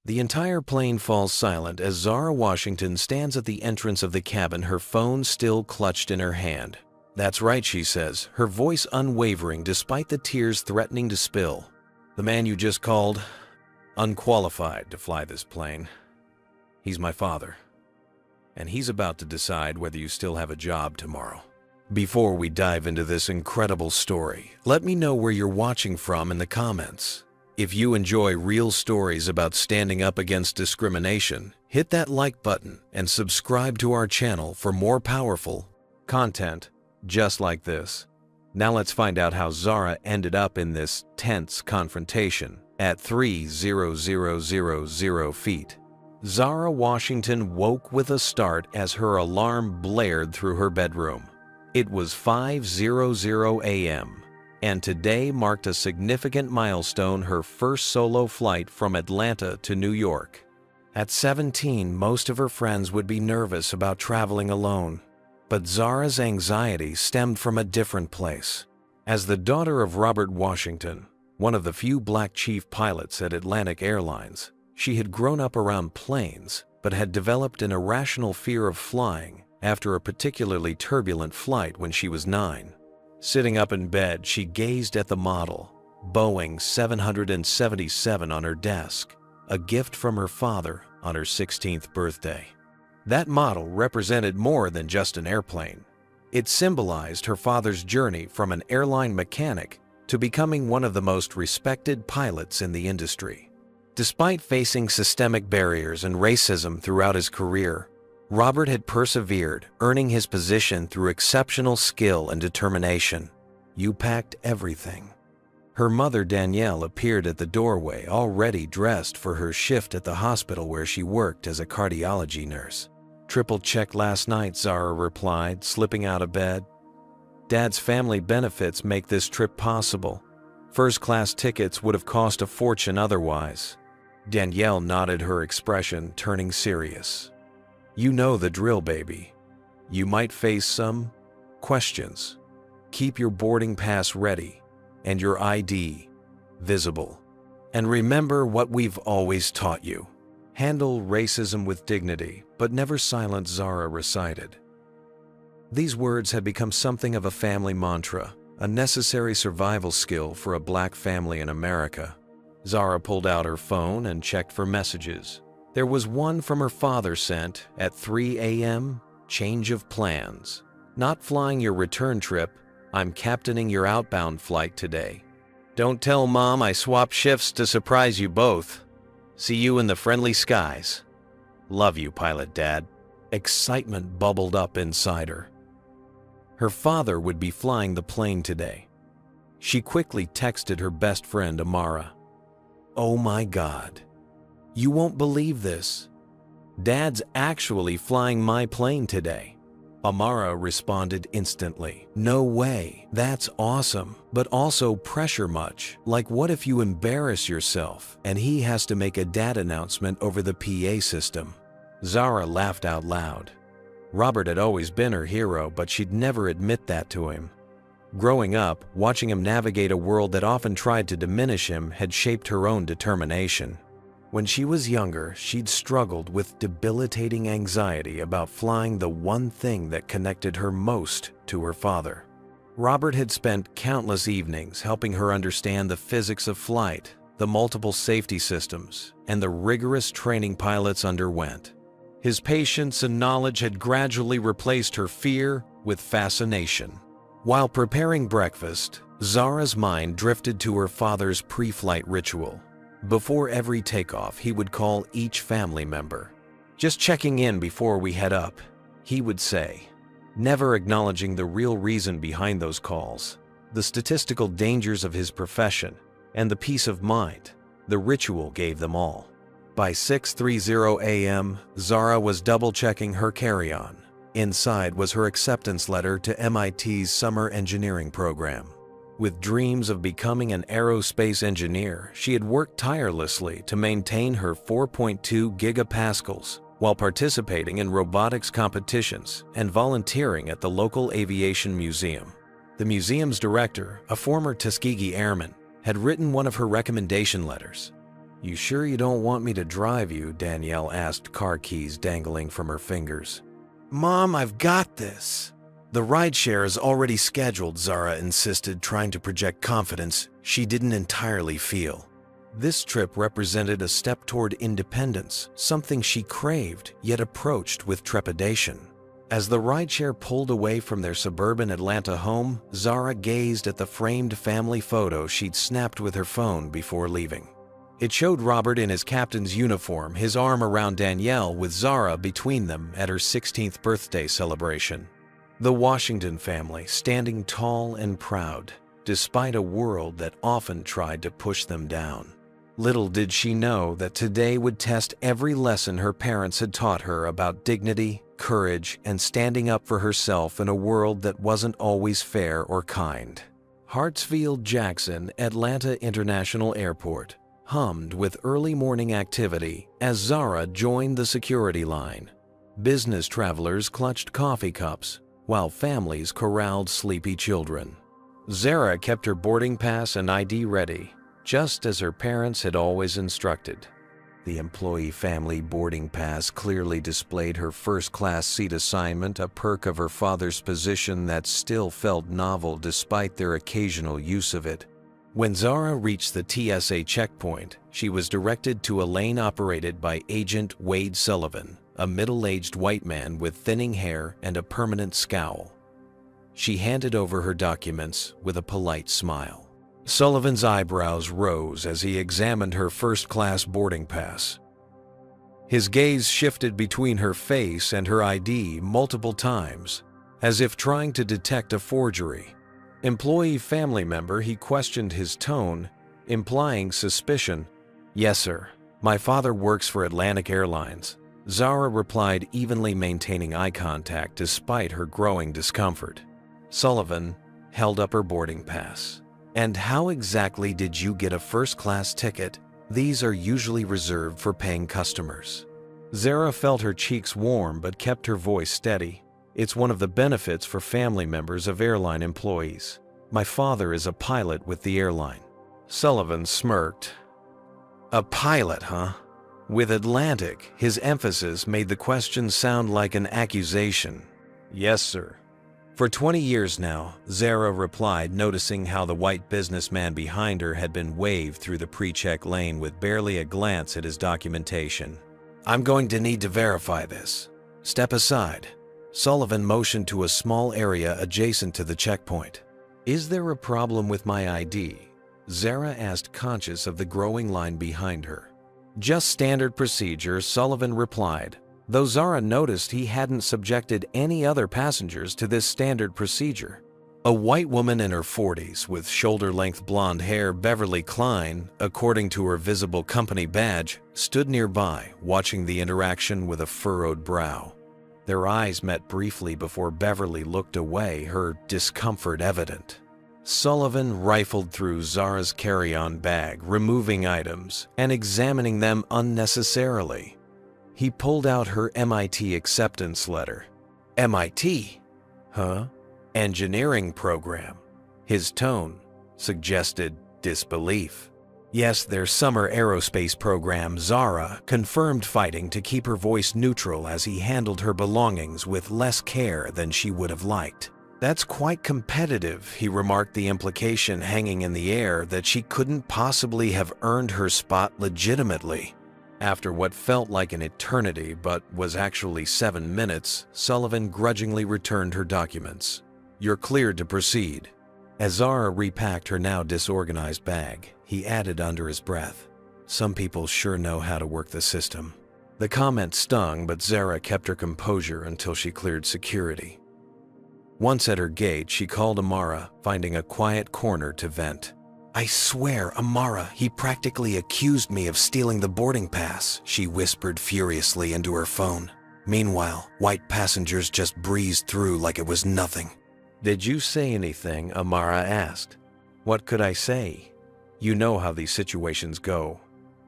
The entire plane falls silent as Zara Washington stands at the entrance of the cabin, her phone still clutched in her hand. "That's right," she says, her voice unwavering despite the tears threatening to spill. "The man you just called, unqualified to fly this plane. He's my father. And he's about to decide whether you still have a job tomorrow." Before we dive into this incredible story, let me know where you're watching from in the comments. If you enjoy real stories about standing up against discrimination, hit that like button and subscribe to our channel for more powerful content just like this. Now let's find out how Zara ended up in this tense confrontation at 3,000 feet. Zara Washington woke with a start as her alarm blared through her bedroom. It was 5:00 a.m. and today marked a significant milestone, her first solo flight from Atlanta to New York. At 17, most of her friends would be nervous about traveling alone, but Zara's anxiety stemmed from a different place. As the daughter of Robert Washington, one of the few black chief pilots at Atlantic Airlines, she had grown up around planes, but had developed an irrational fear of flying after a particularly turbulent flight when she was 9. Sitting up in bed, she gazed at the model, Boeing 777, on her desk, a gift from her father on her 16th birthday. That model represented more than just an airplane. It symbolized her father's journey from an airline mechanic to becoming one of the most respected pilots in the industry. Despite facing systemic barriers and racism throughout his career, Robert had persevered, earning his position through exceptional skill and determination. "You packed everything." Her mother, Danielle, appeared at the doorway, already dressed for her shift at the hospital where she worked as a cardiology nurse. "Triple checked last night," Zara replied, slipping out of bed. "Dad's family benefits make this trip possible. First-class tickets would have cost a fortune otherwise." Danielle nodded, her expression turning serious. "You know the drill, baby. You might face some questions. Keep your boarding pass ready and your ID visible. And remember what we've always taught you. Handle racism with dignity, but never silence," Zara recited. These words had become something of a family mantra, a necessary survival skill for a black family in America. Zara pulled out her phone and checked for messages. There was one from her father sent at 3 a.m. "Change of plans. Not flying your return trip. I'm captaining your outbound flight today. Don't tell Mom I swapped shifts to surprise you both. See you in the friendly skies. Love you, Pilot Dad." Excitement bubbled up inside her. Her father would be flying the plane today. She quickly texted her best friend, Amara. "Oh my God. You won't believe this. Dad's actually flying my plane today." Amara responded instantly. "No way, that's awesome, but also pressure much. Like, what if you embarrass yourself and he has to make a dad announcement over the PA system?" Zara laughed out loud. Robert had always been her hero, but she'd never admit that to him. Growing up, watching him navigate a world that often tried to diminish him had shaped her own determination. When she was younger, she'd struggled with debilitating anxiety about flying, the one thing that connected her most to her father. Robert had spent countless evenings helping her understand the physics of flight, the multiple safety systems, and the rigorous training pilots underwent. His patience and knowledge had gradually replaced her fear with fascination. While preparing breakfast, Zara's mind drifted to her father's pre-flight ritual. Before every takeoff, he would call each family member. "Just checking in before we head up," he would say, never acknowledging the real reason behind those calls, the statistical dangers of his profession, and the peace of mind the ritual gave them all. By 6:30 a.m., Zara was double-checking her carry-on. Inside was her acceptance letter to MIT's summer engineering program. With dreams of becoming an aerospace engineer, she had worked tirelessly to maintain her 4.2 gigapascals while participating in robotics competitions and volunteering at the local aviation museum. The museum's director, a former Tuskegee airman, had written one of her recommendation letters. "You sure you don't want me to drive you?" Danielle asked, car keys dangling from her fingers. "Mom, I've got this." "The rideshare is already scheduled," Zara insisted, trying to project confidence she didn't entirely feel. This trip represented a step toward independence, something she craved yet approached with trepidation. As the rideshare pulled away from their suburban Atlanta home, Zara gazed at the framed family photo she'd snapped with her phone before leaving. It showed Robert in his captain's uniform, his arm around Danielle with Zara between them at her 16th birthday celebration. The Washington family standing tall and proud, despite a world that often tried to push them down. Little did she know that today would test every lesson her parents had taught her about dignity, courage, and standing up for herself in a world that wasn't always fair or kind. Hartsfield-Jackson Atlanta International Airport hummed with early morning activity as Zara joined the security line. Business travelers clutched coffee cups, while families corralled sleepy children. Zara kept her boarding pass and ID ready, just as her parents had always instructed. The employee family boarding pass clearly displayed her first-class seat assignment, a perk of her father's position that still felt novel despite their occasional use of it. When Zara reached the TSA checkpoint, she was directed to a lane operated by Agent Wade Sullivan, a middle-aged white man with thinning hair and a permanent scowl. She handed over her documents with a polite smile. Sullivan's eyebrows rose as he examined her first-class boarding pass. His gaze shifted between her face and her ID multiple times, as if trying to detect a forgery. Employee family member, he questioned his tone, implying suspicion. "Yes, sir. My father works for Atlantic Airlines," Zara replied, evenly maintaining eye contact despite her growing discomfort. Sullivan held up her boarding pass. "And how exactly did you get a first-class ticket? These are usually reserved for paying customers." Zara felt her cheeks warm but kept her voice steady. "It's one of the benefits for family members of airline employees. My father is a pilot with the airline." Sullivan smirked. "A pilot, huh?" With Atlantic, his emphasis made the question sound like an accusation. "Yes, sir." "For 20 years now," Zara replied, noticing how the white businessman behind her had been waved through the pre-check lane with barely a glance at his documentation. "I'm going to need to verify this. Step aside." Sullivan motioned to a small area adjacent to the checkpoint. "Is there a problem with my ID?" Zara asked, conscious of the growing line behind her. "Just standard procedure," Sullivan replied, though Zara noticed he hadn't subjected any other passengers to this standard procedure. A white woman in her 40s with shoulder-length blonde hair, Beverly Klein, according to her visible company badge, stood nearby, watching the interaction with a furrowed brow. Their eyes met briefly before Beverly looked away, her discomfort evident. Sullivan rifled through Zara's carry-on bag, removing items and examining them unnecessarily. He pulled out her MIT acceptance letter. "MIT? Huh? Engineering program." His tone suggested disbelief. "Yes, their summer aerospace program," Zara confirmed, fighting to keep her voice neutral as he handled her belongings with less care than she would have liked. "That's quite competitive," he remarked, the implication hanging in the air that she couldn't possibly have earned her spot legitimately. After what felt like an eternity but was actually 7 minutes, Sullivan grudgingly returned her documents. "You're cleared to proceed." As Zara repacked her now disorganized bag, he added under his breath, "Some people sure know how to work the system." The comment stung, but Zara kept her composure until she cleared security. Once at her gate, she called Amara, finding a quiet corner to vent. "I swear, Amara, he practically accused me of stealing the boarding pass," she whispered furiously into her phone. Meanwhile, white passengers just breezed through like it was nothing. "Did you say anything?" Amara asked. "What could I say? You know how these situations go.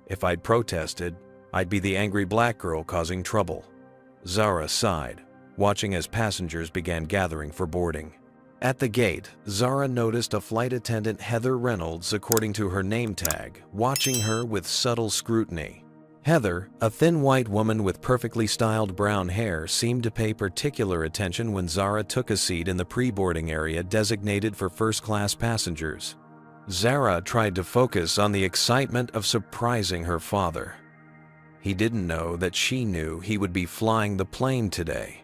If I'd protested, I'd be the angry black girl causing trouble." Zara sighed, watching as passengers began gathering for boarding. At the gate, Zara noticed a flight attendant, Heather Reynolds, according to her name tag, watching her with subtle scrutiny. Heather, a thin white woman with perfectly styled brown hair, seemed to pay particular attention when Zara took a seat in the pre-boarding area designated for first-class passengers. Zara tried to focus on the excitement of surprising her father. He didn't know that she knew he would be flying the plane today,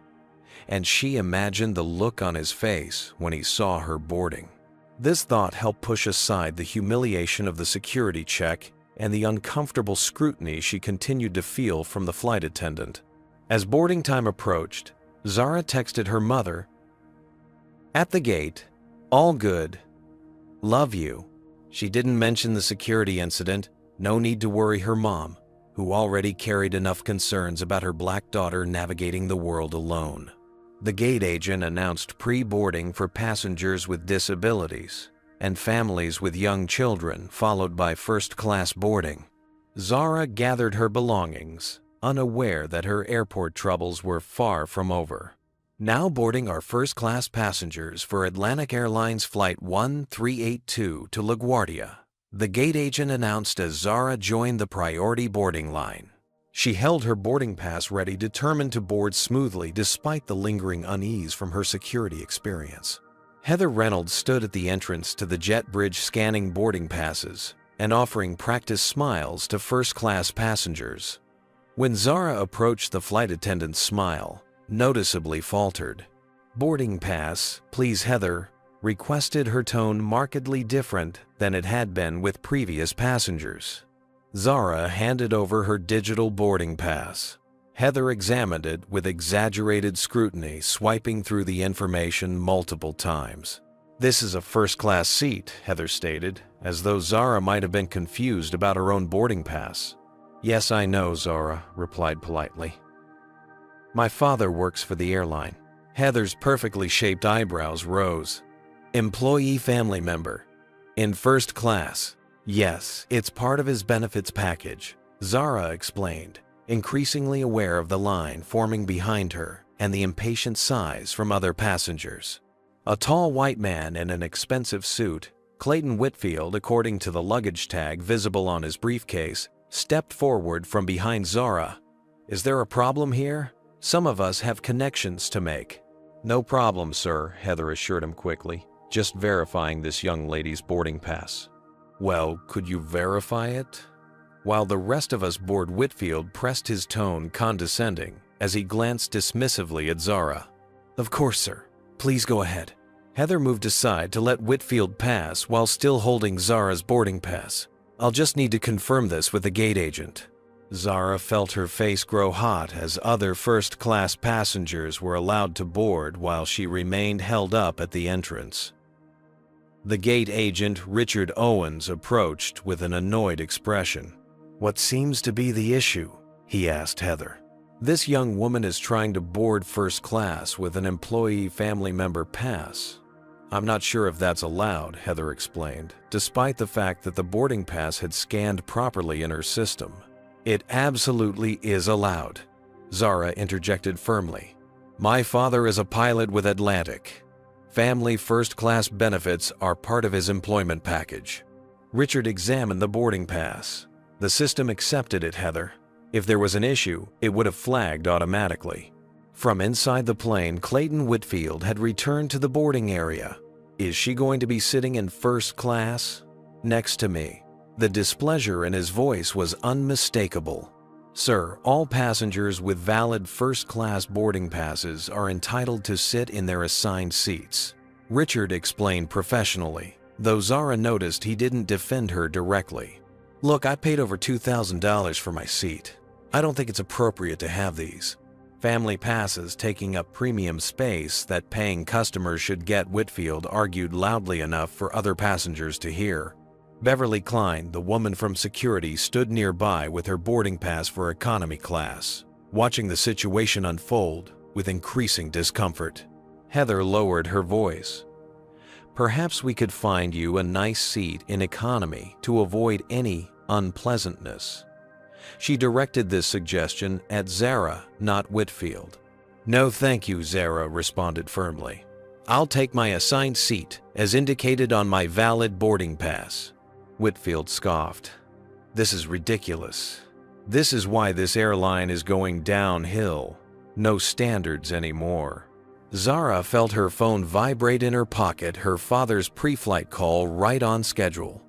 and she imagined the look on his face when he saw her boarding. This thought helped push aside the humiliation of the security check and the uncomfortable scrutiny she continued to feel from the flight attendant. As boarding time approached, Zara texted her mother, "At the gate, all good. Love you." She didn't mention the security incident. No need to worry her mom, who already carried enough concerns about her black daughter navigating the world alone. The gate agent announced pre-boarding for passengers with disabilities and families with young children, followed by first-class boarding. Zara gathered her belongings, unaware that her airport troubles were far from over. Now boarding our first-class passengers for Atlantic Airlines Flight 1382 to LaGuardia, the gate agent announced as Zara joined the priority boarding line. She held her boarding pass ready, determined to board smoothly despite the lingering unease from her security experience. Heather Reynolds stood at the entrance to the jet bridge, scanning boarding passes and offering practice smiles to first-class passengers. When Zara approached, the flight attendant's smile noticeably faltered. "Boarding pass, please, Heather," requested, her tone markedly different than it had been with previous passengers. Zara handed over her digital boarding pass. Heather examined it with exaggerated scrutiny, swiping through the information multiple times. "This is a first-class seat," Heather stated, as though Zara might have been confused about her own boarding pass. "Yes, I know," Zara replied politely. "My father works for the airline." Heather's perfectly shaped eyebrows rose. "Employee family member. In first class." "Yes, it's part of his benefits package," Zara explained, increasingly aware of the line forming behind her and the impatient sighs from other passengers. A tall white man in an expensive suit, Clayton Whitfield, according to the luggage tag visible on his briefcase, stepped forward from behind Zara. "Is there a problem here? Some of us have connections to make." "No problem, sir," Heather assured him quickly, "just verifying this young lady's boarding pass." "Well, could you verify it?" While the rest of us board, Whitfield pressed his tone condescending as he glanced dismissively at Zara. "Of course, sir. Please go ahead." Heather moved aside to let Whitfield pass while still holding Zara's boarding pass. "I'll just need to confirm this with the gate agent." Zara felt her face grow hot as other first-class passengers were allowed to board while she remained held up at the entrance. The gate agent, Richard Owens, approached with an annoyed expression. "What seems to be the issue?" he asked Heather. "This young woman is trying to board first class with an employee family member pass." "I'm not sure if that's allowed," Heather explained, despite the fact that the boarding pass had scanned properly in her system. "It absolutely is allowed," Zara interjected firmly. "My father is a pilot with Atlantic. Family first-class benefits are part of his employment package." Richard examined the boarding pass. "The system accepted it, Heather. If there was an issue, it would have flagged automatically." From inside the plane, Clayton Whitfield had returned to the boarding area. "Is she going to be sitting in first class?" "Next to me." The displeasure in his voice was unmistakable. "Sir, all passengers with valid first-class boarding passes are entitled to sit in their assigned seats," Richard explained professionally, though Zara noticed he didn't defend her directly. "Look, I paid over $2,000 for my seat. I don't think it's appropriate to have these family passes taking up premium space that paying customers should get," Whitfield argued loudly enough for other passengers to hear. Beverly Klein, the woman from security, stood nearby with her boarding pass for economy class, watching the situation unfold with increasing discomfort. Heather lowered her voice. "Perhaps we could find you a nice seat in economy to avoid any unpleasantness." She directed this suggestion at Zara, not Whitfield. "No, thank you," Zara responded firmly. I'll take my assigned seat, as indicated on my valid boarding pass. Whitfield scoffed. This is ridiculous. This is why this airline is going downhill. No standards anymore. Zara felt her phone vibrate in her pocket, her father's pre-flight call right on schedule.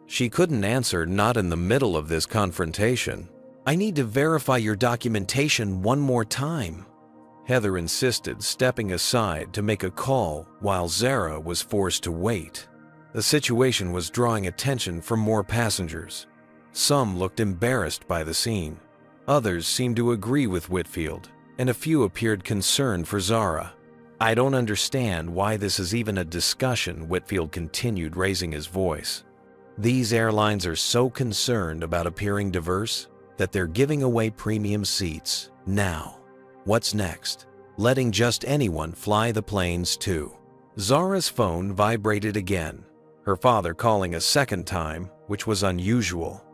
She couldn't answer, not in the middle of this confrontation. I need to verify your documentation one more time. Heather insisted, stepping aside to make a call while Zara was forced to wait. The situation was drawing attention from more passengers. Some looked embarrassed by the scene. Others seemed to agree with Whitfield, and a few appeared concerned for Zara. I don't understand why this is even a discussion, Whitfield continued, raising his voice. These airlines are so concerned about appearing diverse that they're giving away premium seats. Now, what's next? Letting just anyone fly the planes too. Zara's phone vibrated again, her father calling a second time, which was unusual.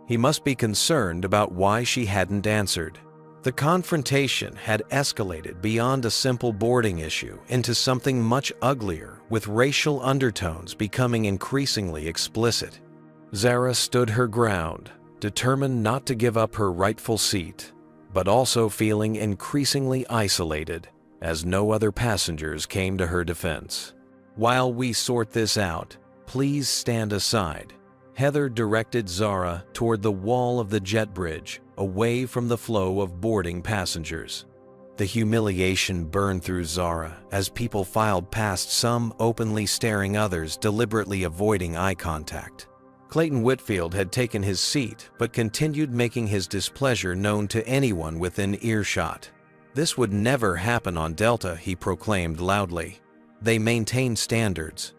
He must be concerned about why she hadn't answered. The confrontation had escalated beyond a simple boarding issue into something much uglier, with racial undertones becoming increasingly explicit. Zara stood her ground, determined not to give up her rightful seat, but also feeling increasingly isolated as no other passengers came to her defense. While we sort this out, please stand aside. Heather directed Zara toward the wall of the jet bridge, away from the flow of boarding passengers. The humiliation burned through Zara as people filed past, some openly staring, others deliberately avoiding eye contact. Clayton Whitfield had taken his seat but continued making his displeasure known to anyone within earshot. This would never happen on Delta, he proclaimed loudly. They maintain standards.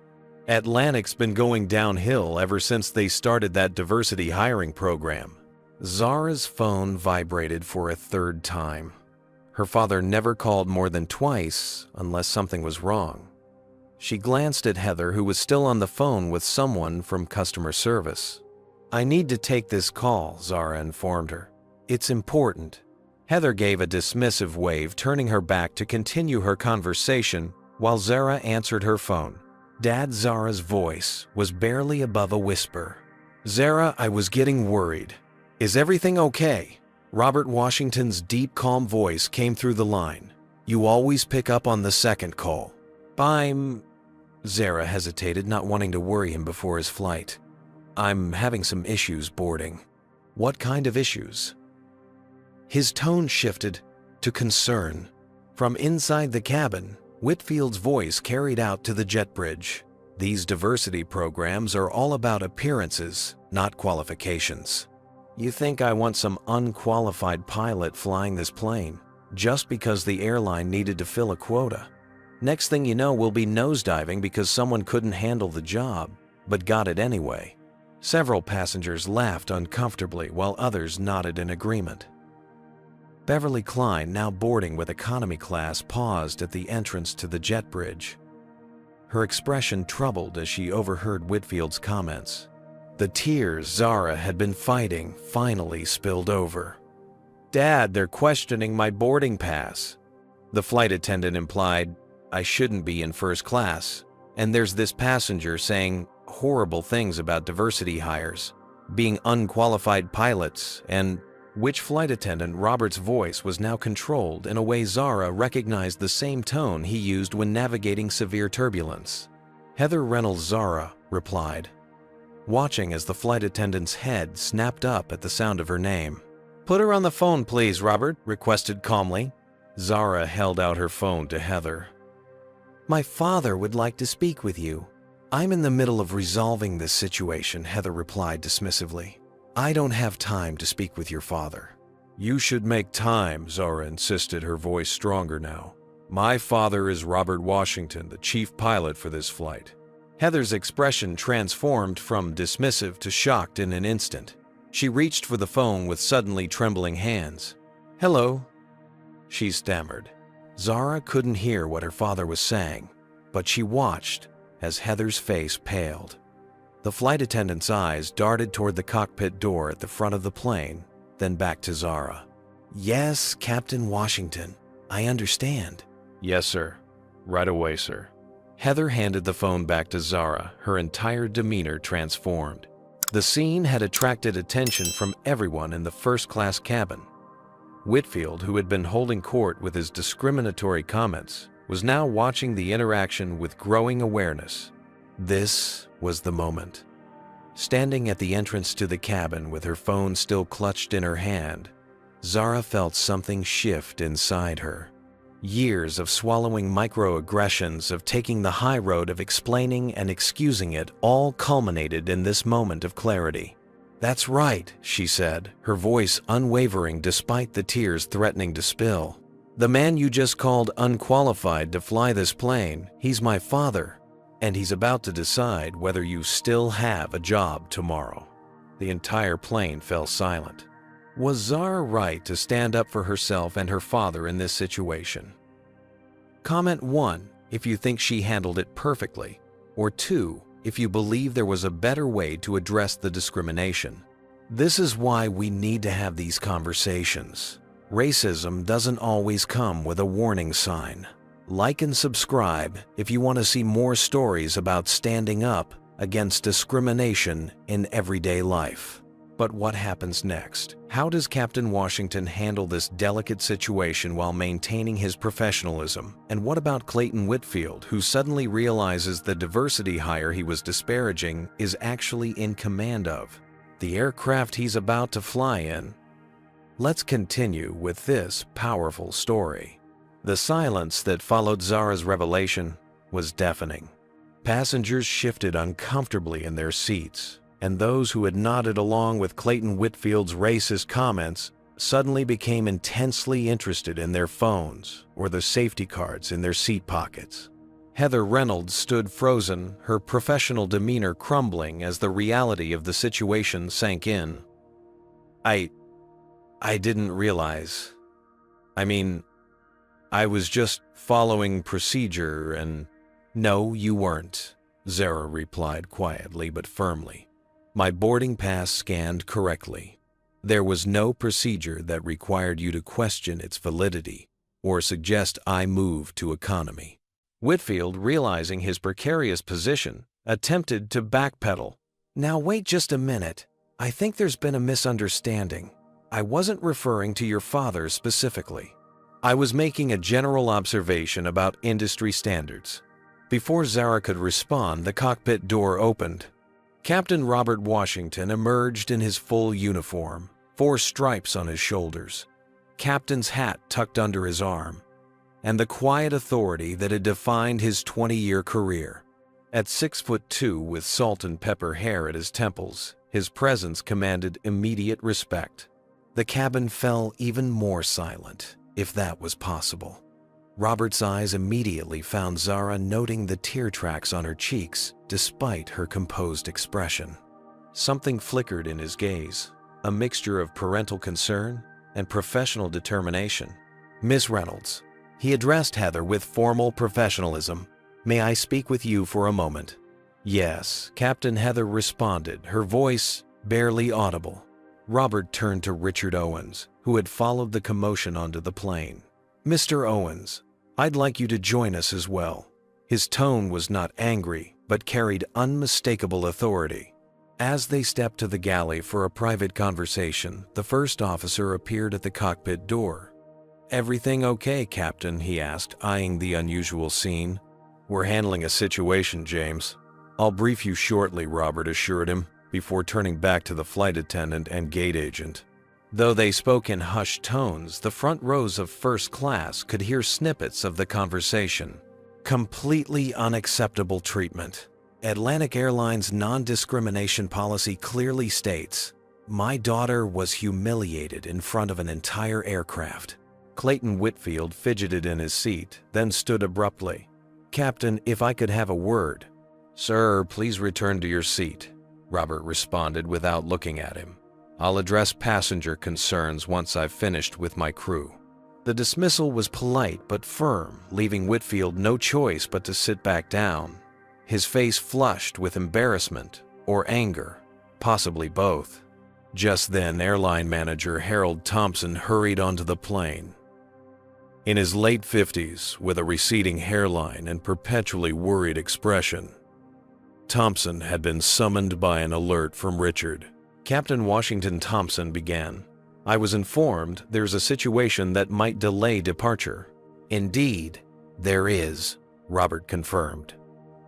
Atlantic's been going downhill ever since they started that diversity hiring program. Zara's phone vibrated for a third time. Her father never called more than twice unless something was wrong. She glanced at Heather, who was still on the phone with someone from customer service. I need to take this call, Zara informed her. It's important. Heather gave a dismissive wave, turning her back to continue her conversation while Zara answered her phone. Dad, Zara's voice was barely above a whisper. Zara, I was getting worried. Is everything okay? Robert Washington's deep, calm voice came through the line. You always pick up on the second call. Zara hesitated, not wanting to worry him before his flight. I'm having some issues boarding. What kind of issues? His tone shifted to concern. From inside the cabin, Whitfield's voice carried out to the jet bridge. These diversity programs are all about appearances, not qualifications. You think I want some unqualified pilot flying this plane just because the airline needed to fill a quota? Next thing you know, we'll be nosediving because someone couldn't handle the job, but got it anyway. Several passengers laughed uncomfortably while others nodded in agreement. Beverly Klein, now boarding with economy class, paused at the entrance to the jet bridge. Her expression troubled as she overheard Whitfield's comments. The tears Zara had been fighting finally spilled over. Dad, they're questioning my boarding pass. The flight attendant implied, I shouldn't be in first class, and there's this passenger saying horrible things about diversity hires, being unqualified pilots, and which flight attendant? Robert's voice was now controlled in a way Zara recognized the same tone he used when navigating severe turbulence. Heather Reynolds Zara replied, watching as the flight attendant's head snapped up at the sound of her name. Put her on the phone, please, Robert requested calmly. Zara held out her phone to Heather. My father would like to speak with you. I'm in the middle of resolving this situation, Heather replied dismissively. I don't have time to speak with your father. You should make time, Zara insisted, her voice stronger now. My father is Robert Washington, the chief pilot for this flight. Heather's expression transformed from dismissive to shocked in an instant. She reached for the phone with suddenly trembling hands. Hello, she stammered. Zara couldn't hear what her father was saying, but she watched as Heather's face paled. The flight attendant's eyes darted toward the cockpit door at the front of the plane, then back to Zara. Yes, Captain Washington, I understand. Yes, sir. Right away, sir. Heather handed the phone back to Zara, her entire demeanor transformed. The scene had attracted attention from everyone in the first-class cabin. Whitfield, who had been holding court with his discriminatory comments, was now watching the interaction with growing awareness. This was the moment. Standing at the entrance to the cabin with her phone still clutched in her hand, Zara felt something shift inside her. Years of swallowing microaggressions, of taking the high road of explaining and excusing it, all culminated in this moment of clarity. "That's right," she said, her voice unwavering despite the tears threatening to spill. "The man you just called unqualified to fly this plane, he's my father, and he's about to decide whether you still have a job tomorrow." The entire plane fell silent. Was Zara right to stand up for herself and her father in this situation? Comment 1 if you think she handled it perfectly, or 2 if you believe there was a better way to address the discrimination. This is why we need to have these conversations. Racism doesn't always come with a warning sign. Like and subscribe if you want to see more stories about standing up against discrimination in everyday life. But what happens next? How does Captain Washington handle this delicate situation while maintaining his professionalism? And what about Clayton Whitfield, who suddenly realizes the diversity hire he was disparaging is actually in command of the aircraft he's about to fly in? Let's continue with this powerful story. The silence that followed Zara's revelation was deafening. Passengers shifted uncomfortably in their seats, and those who had nodded along with Clayton Whitfield's racist comments suddenly became intensely interested in their phones or the safety cards in their seat pockets. Heather Reynolds stood frozen, her professional demeanor crumbling as the reality of the situation sank in. I didn't realize. I was just following procedure and—" "No, you weren't," Zara replied quietly but firmly. "My boarding pass scanned correctly. There was no procedure that required you to question its validity or suggest I move to economy." Whitfield, realizing his precarious position, attempted to backpedal. "Now wait just a minute. I think there's been a misunderstanding. I wasn't referring to your father specifically. I was making a general observation about industry standards." Before Zara could respond, the cockpit door opened. Captain Robert Washington emerged in his full uniform, 4 stripes on his shoulders, captain's hat tucked under his arm, and the quiet authority that had defined his 20-year career. At 6'2" with salt and pepper hair at his temples, his presence commanded immediate respect. The cabin fell even more silent, if that was possible. Robert's eyes immediately found Zara noting the tear tracks on her cheeks despite her composed expression. Something flickered in his gaze, a mixture of parental concern and professional determination. "Miss Reynolds," he addressed Heather with formal professionalism, "may I speak with you for a moment?" "Yes," Captain Heather responded, her voice barely audible. Robert turned to Richard Owens, who had followed the commotion onto the plane. "Mr. Owens, I'd like you to join us as well." His tone was not angry, but carried unmistakable authority. As they stepped to the galley for a private conversation, the first officer appeared at the cockpit door. "Everything okay, Captain?" he asked, eyeing the unusual scene. "We're handling a situation, James." "I'll brief you shortly," Robert assured him, before turning back to the flight attendant and gate agent. Though they spoke in hushed tones, the front rows of first class could hear snippets of the conversation. "Completely unacceptable treatment. Atlantic Airlines' non-discrimination policy clearly states, my daughter was humiliated in front of an entire aircraft." Clayton Whitfield fidgeted in his seat, then stood abruptly. "Captain, if I could have a word." "Sir, please return to your seat," Robert responded without looking at him. "I'll address passenger concerns once I've finished with my crew." The dismissal was polite but firm, leaving Whitfield no choice but to sit back down. His face flushed with embarrassment or anger, possibly both. Just then, airline manager Harold Thompson hurried onto the plane. in his late 50s with a receding hairline and perpetually worried expression. Thompson had been summoned by an alert from Richard. Captain Washington Thompson began. I was informed there's a situation that might delay departure. Indeed, there is, Robert confirmed.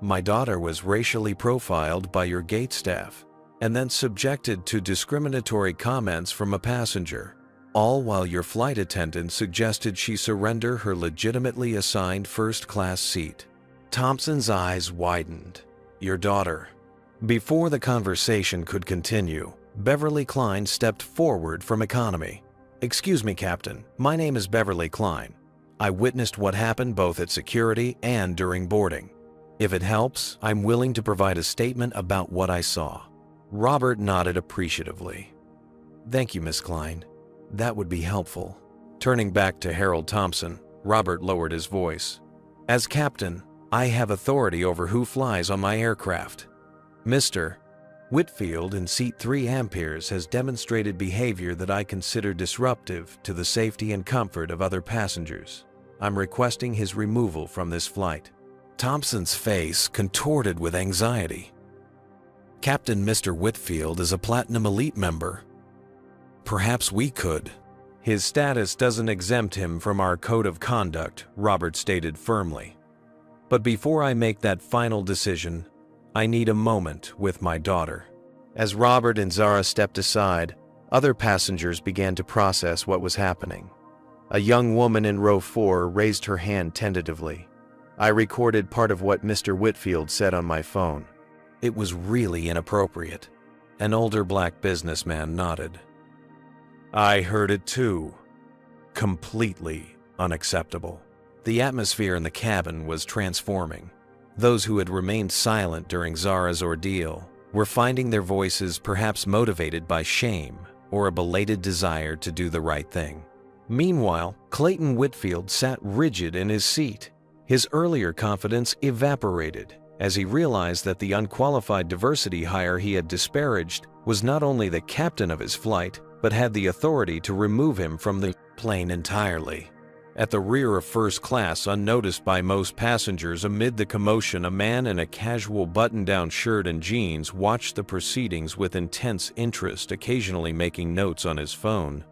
My daughter was racially profiled by your gate staff and then subjected to discriminatory comments from a passenger, all while your flight attendant suggested she surrender her legitimately assigned first-class seat. Thompson's eyes widened. Your daughter. Before the conversation could continue, Beverly Klein stepped forward from economy. Excuse me, Captain. My name is Beverly Klein. I witnessed what happened both at security and during boarding. If it helps, I'm willing to provide a statement about what I saw. Robert nodded appreciatively. Thank you, Miss Klein. That would be helpful. Turning back to Harold Thompson, Robert lowered his voice. As captain, I have authority over who flies on my aircraft. Mr. Whitfield in seat 3 Amperes has demonstrated behavior that I consider disruptive to the safety and comfort of other passengers. I'm requesting his removal from this flight. Thompson's face contorted with anxiety. Captain Mr. Whitfield is a Platinum Elite member. Perhaps we could. His status doesn't exempt him from our code of conduct, Robert stated firmly. But before I make that final decision, I need a moment with my daughter. As Robert and Zara stepped aside, other passengers began to process what was happening. A young woman in row 4 raised her hand tentatively. I recorded part of what Mr. Whitfield said on my phone. It was really inappropriate. An older black businessman nodded. I heard it too. Completely unacceptable. The atmosphere in the cabin was transforming. Those who had remained silent during Zara's ordeal were finding their voices perhaps motivated by shame or a belated desire to do the right thing. Meanwhile, Clayton Whitfield sat rigid in his seat. His earlier confidence evaporated as he realized that the unqualified diversity hire he had disparaged was not only the captain of his flight, but had the authority to remove him from the plane entirely. At the rear of first class, unnoticed by most passengers amid the commotion, a man in a casual button-down shirt and jeans watched the proceedings with intense interest, occasionally making notes on his phone.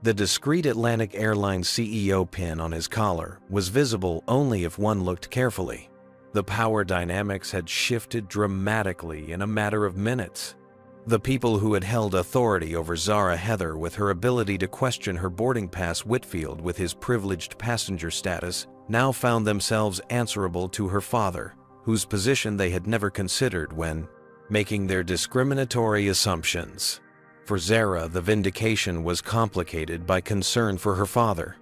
The discreet Atlantic Airlines CEO pin on his collar was visible only if one looked carefully. The power dynamics had shifted dramatically in a matter of minutes. The people who had held authority over Zara Heather with her ability to question her boarding pass Whitfield with his privileged passenger status now found themselves answerable to her father, whose position they had never considered when making their discriminatory assumptions. For Zara, the vindication was complicated by concern for her father.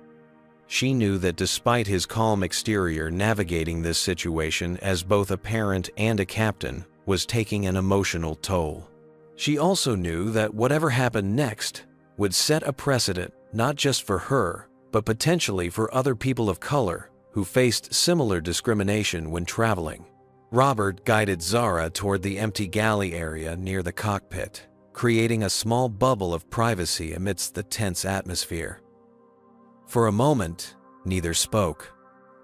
She knew that despite his calm exterior, navigating this situation as both a parent and a captain was taking an emotional toll. She also knew that whatever happened next would set a precedent not just for her, but potentially for other people of color who faced similar discrimination when traveling. Robert guided Zara toward the empty galley area near the cockpit, creating a small bubble of privacy amidst the tense atmosphere. For a moment, neither spoke.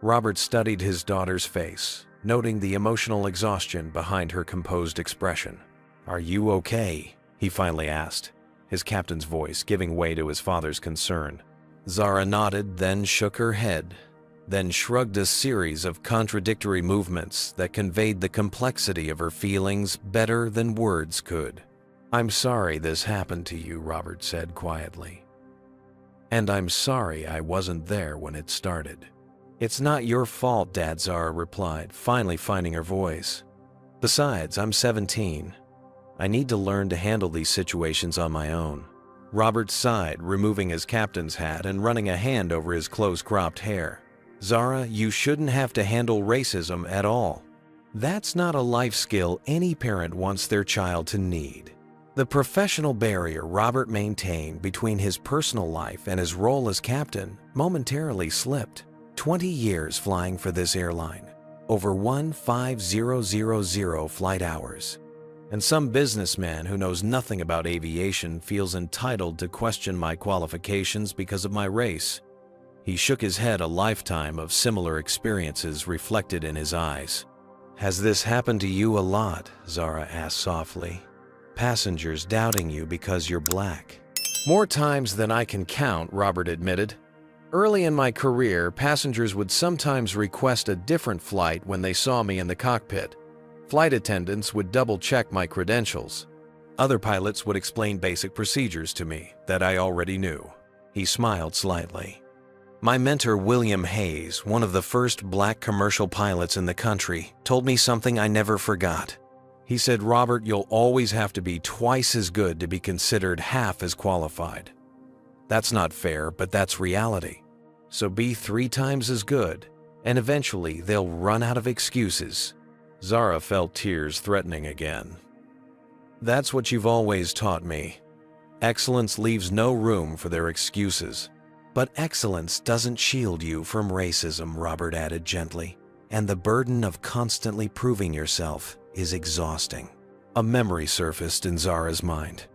Robert studied his daughter's face, noting the emotional exhaustion behind her composed expression. Are you okay? He finally asked, his captain's voice giving way to his father's concern. Zara nodded, then shook her head, then shrugged a series of contradictory movements that conveyed the complexity of her feelings better than words could. I'm sorry this happened to you, Robert said quietly. And I'm sorry I wasn't there when it started. It's not your fault, Dad, Zara replied, finally finding her voice. Besides, I'm 17. I need to learn to handle these situations on my own. Robert sighed, removing his captain's hat and running a hand over his close-cropped hair. Zara, you shouldn't have to handle racism at all. That's not a life skill any parent wants their child to need. The professional barrier Robert maintained between his personal life and his role as captain momentarily slipped. 20 years flying for this airline, over 15,000 flight hours. And some businessman who knows nothing about aviation feels entitled to question my qualifications because of my race. He shook his head, a lifetime of similar experiences reflected in his eyes. "Has this happened to you a lot?" Zara asked softly. "Passengers doubting you because you're black?" "More times than I can count," Robert admitted. "Early in my career, passengers would sometimes request a different flight when they saw me in the cockpit. Flight attendants would double-check my credentials. Other pilots would explain basic procedures to me that I already knew." He smiled slightly. "My mentor, William Hayes, one of the first black commercial pilots in the country, told me something I never forgot. He said, 'Robert, you'll always have to be twice as good to be considered half as qualified. That's not fair, but that's reality. So be 3 times as good, and eventually they'll run out of excuses.'" Zara felt tears threatening again. "That's what you've always taught me. Excellence leaves no room for their excuses." "But excellence doesn't shield you from racism," Robert added gently, "and the burden of constantly proving yourself is exhausting." A memory surfaced in Zara's mind.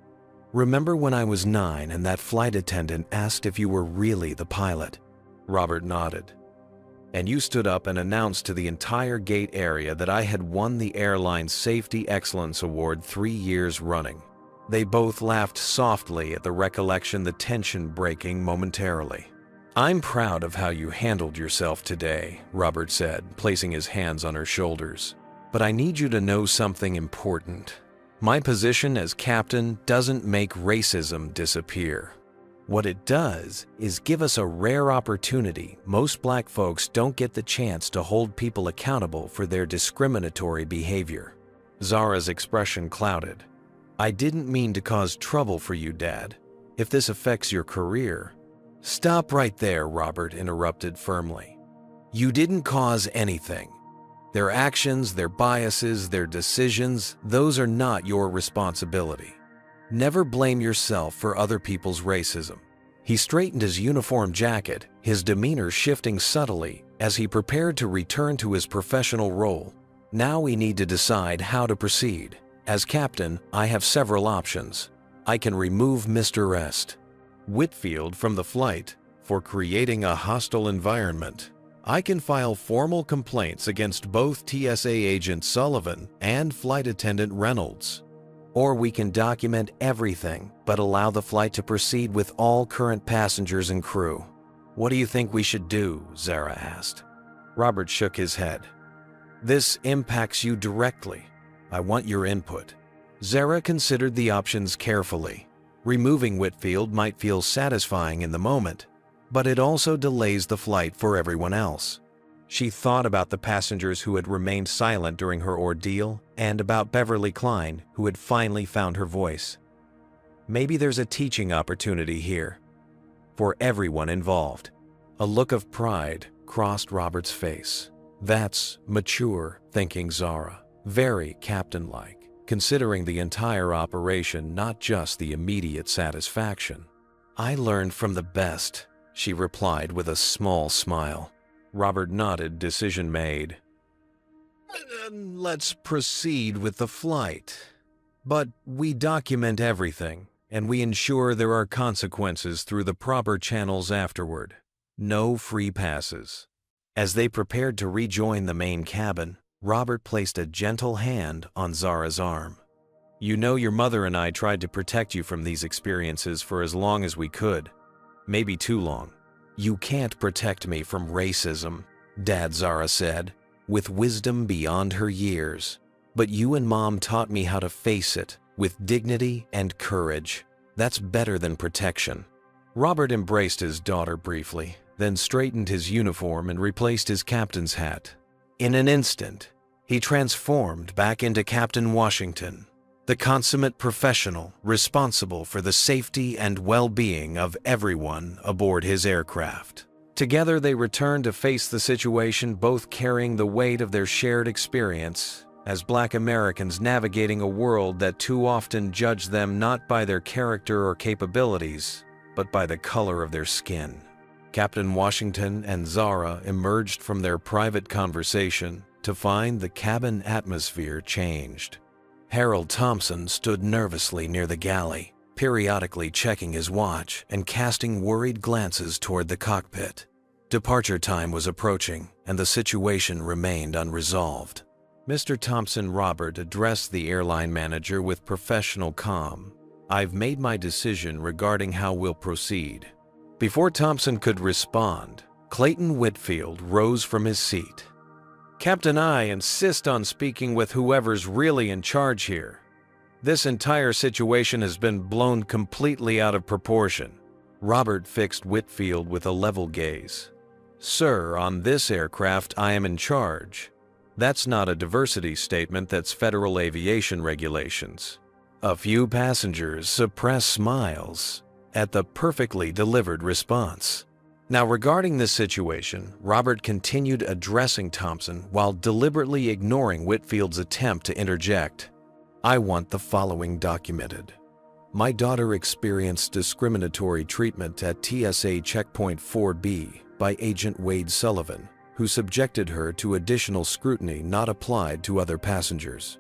"Remember when I was 9 and that flight attendant asked if you were really the pilot?" Robert nodded. "And you stood up and announced to the entire gate area that I had won the airline's Safety Excellence Award 3 years running." They both laughed softly at the recollection, the tension breaking momentarily. "I'm proud of how you handled yourself today," Robert said, placing his hands on her shoulders. "But I need you to know something important. My position as captain doesn't make racism disappear. What it does is give us a rare opportunity. Most black folks don't get the chance to hold people accountable for their discriminatory behavior." Zara's expression clouded. "I didn't mean to cause trouble for you, Dad. If this affects your career—" "Stop right there," Robert interrupted firmly. "You didn't cause anything. Their actions, their biases, their decisions, those are not your responsibility. Never blame yourself for other people's racism." He straightened his uniform jacket, his demeanor shifting subtly as he prepared to return to his professional role. "Now we need to decide how to proceed. As captain, I have several options. I can remove Mr. Whitfield from the flight for creating a hostile environment. I can file formal complaints against both TSA agent Sullivan and flight attendant Reynolds. Or we can document everything but allow the flight to proceed with all current passengers and crew." "What do you think we should do?" Zara asked. Robert shook his head. "This impacts you directly. I want your input." Zara considered the options carefully. Removing Whitfield might feel satisfying in the moment, but it also delays the flight for everyone else. She thought about the passengers who had remained silent during her ordeal and about Beverly Klein, who had finally found her voice. Maybe there's a teaching opportunity here for everyone involved. A look of pride crossed Robert's face. "That's mature thinking, Zara. Very captain-like, considering the entire operation, not just the immediate satisfaction." "I learned from the best," she replied with a small smile. Robert nodded, decision made. "Let's proceed with the flight. But we document everything, and we ensure there are consequences through the proper channels afterward. No free passes." As they prepared to rejoin the main cabin, Robert placed a gentle hand on Zara's arm. "You know, your mother and I tried to protect you from these experiences for as long as we could. Maybe too long." "You can't protect me from racism," Dad, Zara said, with wisdom beyond her years. "But you and Mom taught me how to face it with dignity and courage. That's better than protection." Robert embraced his daughter briefly, then straightened his uniform and replaced his captain's hat. In an instant, he transformed back into Captain Washington, the consummate professional responsible for the safety and well-being of everyone aboard his aircraft. Together they returned to face the situation, both carrying the weight of their shared experience as Black Americans navigating a world that too often judged them not by their character or capabilities, but by the color of their skin. Captain Washington and Zara emerged from their private conversation to find the cabin atmosphere changed. Harold Thompson stood nervously near the galley, periodically checking his watch and casting worried glances toward the cockpit. Departure time was approaching, and the situation remained unresolved. Mr. Thompson Robert addressed the airline manager with professional calm. "I've made my decision regarding how we'll proceed." Before Thompson could respond, Clayton Whitfield rose from his seat. "Captain, I insist on speaking with whoever's really in charge here. This entire situation has been blown completely out of proportion." Robert fixed Whitfield with a level gaze. "Sir, on this aircraft I am in charge. That's not a diversity statement, that's federal aviation regulations." A few passengers suppressed smiles at the perfectly delivered response. Now, regarding this situation, Robert continued addressing Thompson while deliberately ignoring Whitfield's attempt to interject. "I want the following documented. My daughter experienced discriminatory treatment at TSA Checkpoint 4B by Agent Wade Sullivan, who subjected her to additional scrutiny not applied to other passengers.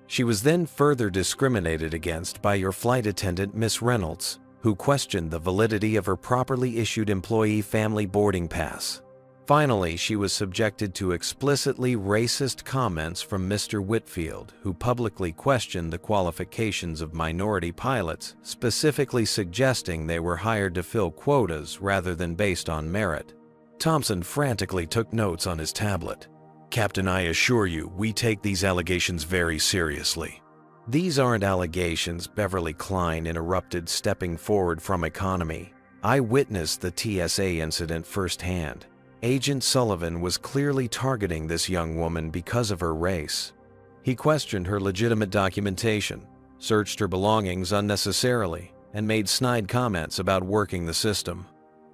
She was then further discriminated against by your flight attendant, Miss Reynolds, who questioned the validity of her properly issued employee family boarding pass. Finally, she was subjected to explicitly racist comments from Mr. Whitfield, who publicly questioned the qualifications of minority pilots, specifically suggesting they were hired to fill quotas rather than based on merit." Thompson frantically took notes on his tablet. "Captain, I assure you, we take these allegations very seriously." "These aren't allegations," Beverly Klein interrupted, stepping forward from economy. "I witnessed the TSA incident firsthand. Agent Sullivan was clearly targeting this young woman because of her race. He questioned her legitimate documentation, searched her belongings unnecessarily, and made snide comments about working the system.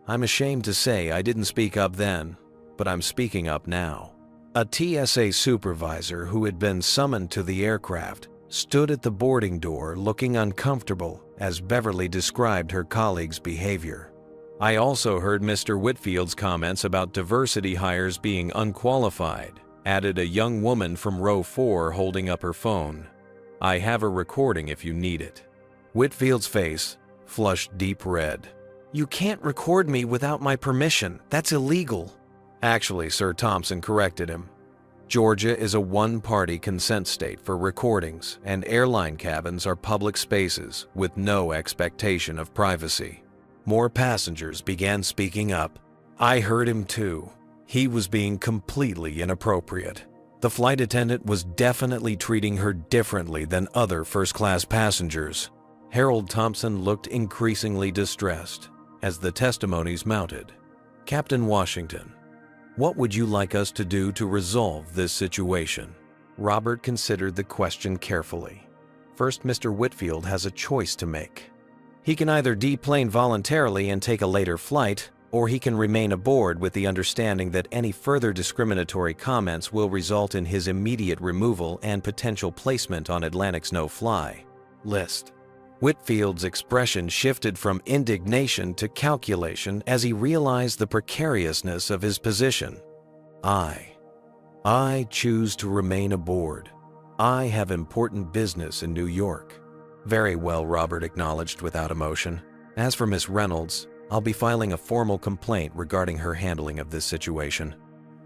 I'm ashamed to say I didn't speak up then, but I'm speaking up now." A TSA supervisor who had been summoned to the aircraft stood at the boarding door looking uncomfortable as Beverly described her colleague's behavior. "I also heard Mr. Whitfield's comments about diversity hires being unqualified," added a young woman from row 4 holding up her phone. "I have a recording if you need it." Whitfield's face flushed deep red. "You can't record me without my permission. That's illegal." "Actually, Sir," Thompson corrected him, "Georgia is a one-party consent state for recordings, and airline cabins are public spaces with no expectation of privacy." More passengers began speaking up. "I heard him too. He was being completely inappropriate. The flight attendant was definitely treating her differently than other first-class passengers." Harold Thompson looked increasingly distressed as the testimonies mounted. "Captain Washington, what would you like us to do to resolve this situation?" Robert considered the question carefully. First, Mr. Whitfield has a choice to make. He can either deplane voluntarily and take a later flight, or he can remain aboard with the understanding that any further discriminatory comments will result in his immediate removal and potential placement on Atlantic's no-fly list. Whitfield's expression shifted from indignation to calculation as he realized the precariousness of his position. I choose to remain aboard. I have important business in New York." "Very well," Robert acknowledged without emotion. "As for Miss Reynolds, I'll be filing a formal complaint regarding her handling of this situation.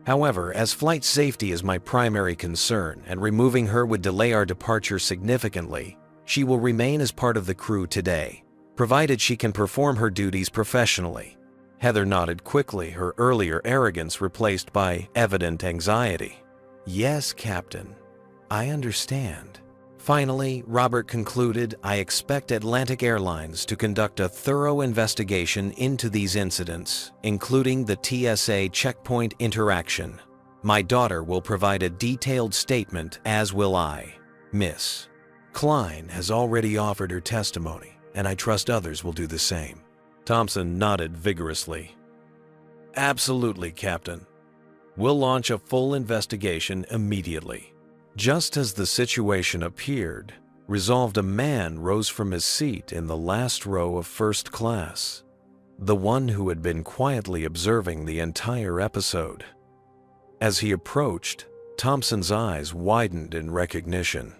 However, as flight safety is my primary concern and removing her would delay our departure significantly, she will remain as part of the crew today, provided she can perform her duties professionally." Heather nodded quickly, her earlier arrogance replaced by evident anxiety. "Yes, Captain, I understand." Finally, Robert concluded, "I expect Atlantic Airlines to conduct a thorough investigation into these incidents, including the TSA checkpoint interaction. My daughter will provide a detailed statement, as will I. Miss Klein has already offered her testimony, and I trust others will do the same." Thompson nodded vigorously. "Absolutely, Captain. We'll launch a full investigation immediately." Just as the situation appeared, resolved, a man rose from his seat in the last row of first class, the one who had been quietly observing the entire episode. As he approached, Thompson's eyes widened in recognition.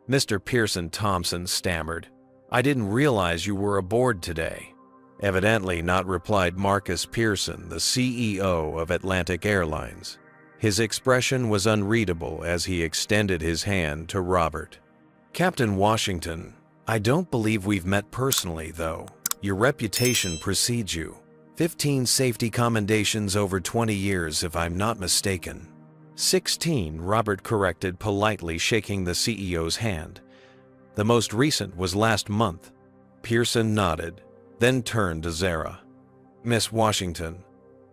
"Mr. Pearson," Thompson stammered, "I didn't realize you were aboard today." Evidently not, replied Marcus Pearson, the CEO of Atlantic Airlines. His expression was unreadable as he extended his hand to Robert. Captain Washington, I don't believe we've met personally, though. Your reputation precedes you. 15 safety commendations over 20 years, if I'm not mistaken. 16, Robert corrected politely, shaking the CEO's hand. The most recent was last month. Pearson nodded, then turned to Zara. Miss Washington,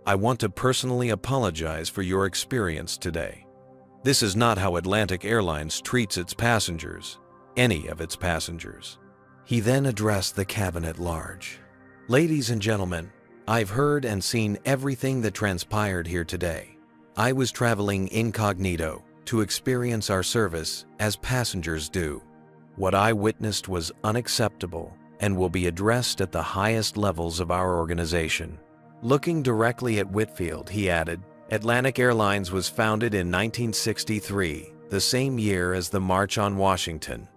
I want to personally apologize for your experience today. This is not how Atlantic Airlines treats its passengers, any of its passengers. He then addressed the cabin at large. Ladies and gentlemen, I've heard and seen everything that transpired here today. I was traveling incognito to experience our service as passengers do. What I witnessed was unacceptable and will be addressed at the highest levels of our organization. Looking directly at Whitfield, he added, Atlantic Airlines was founded in 1963, the same year as the March on Washington.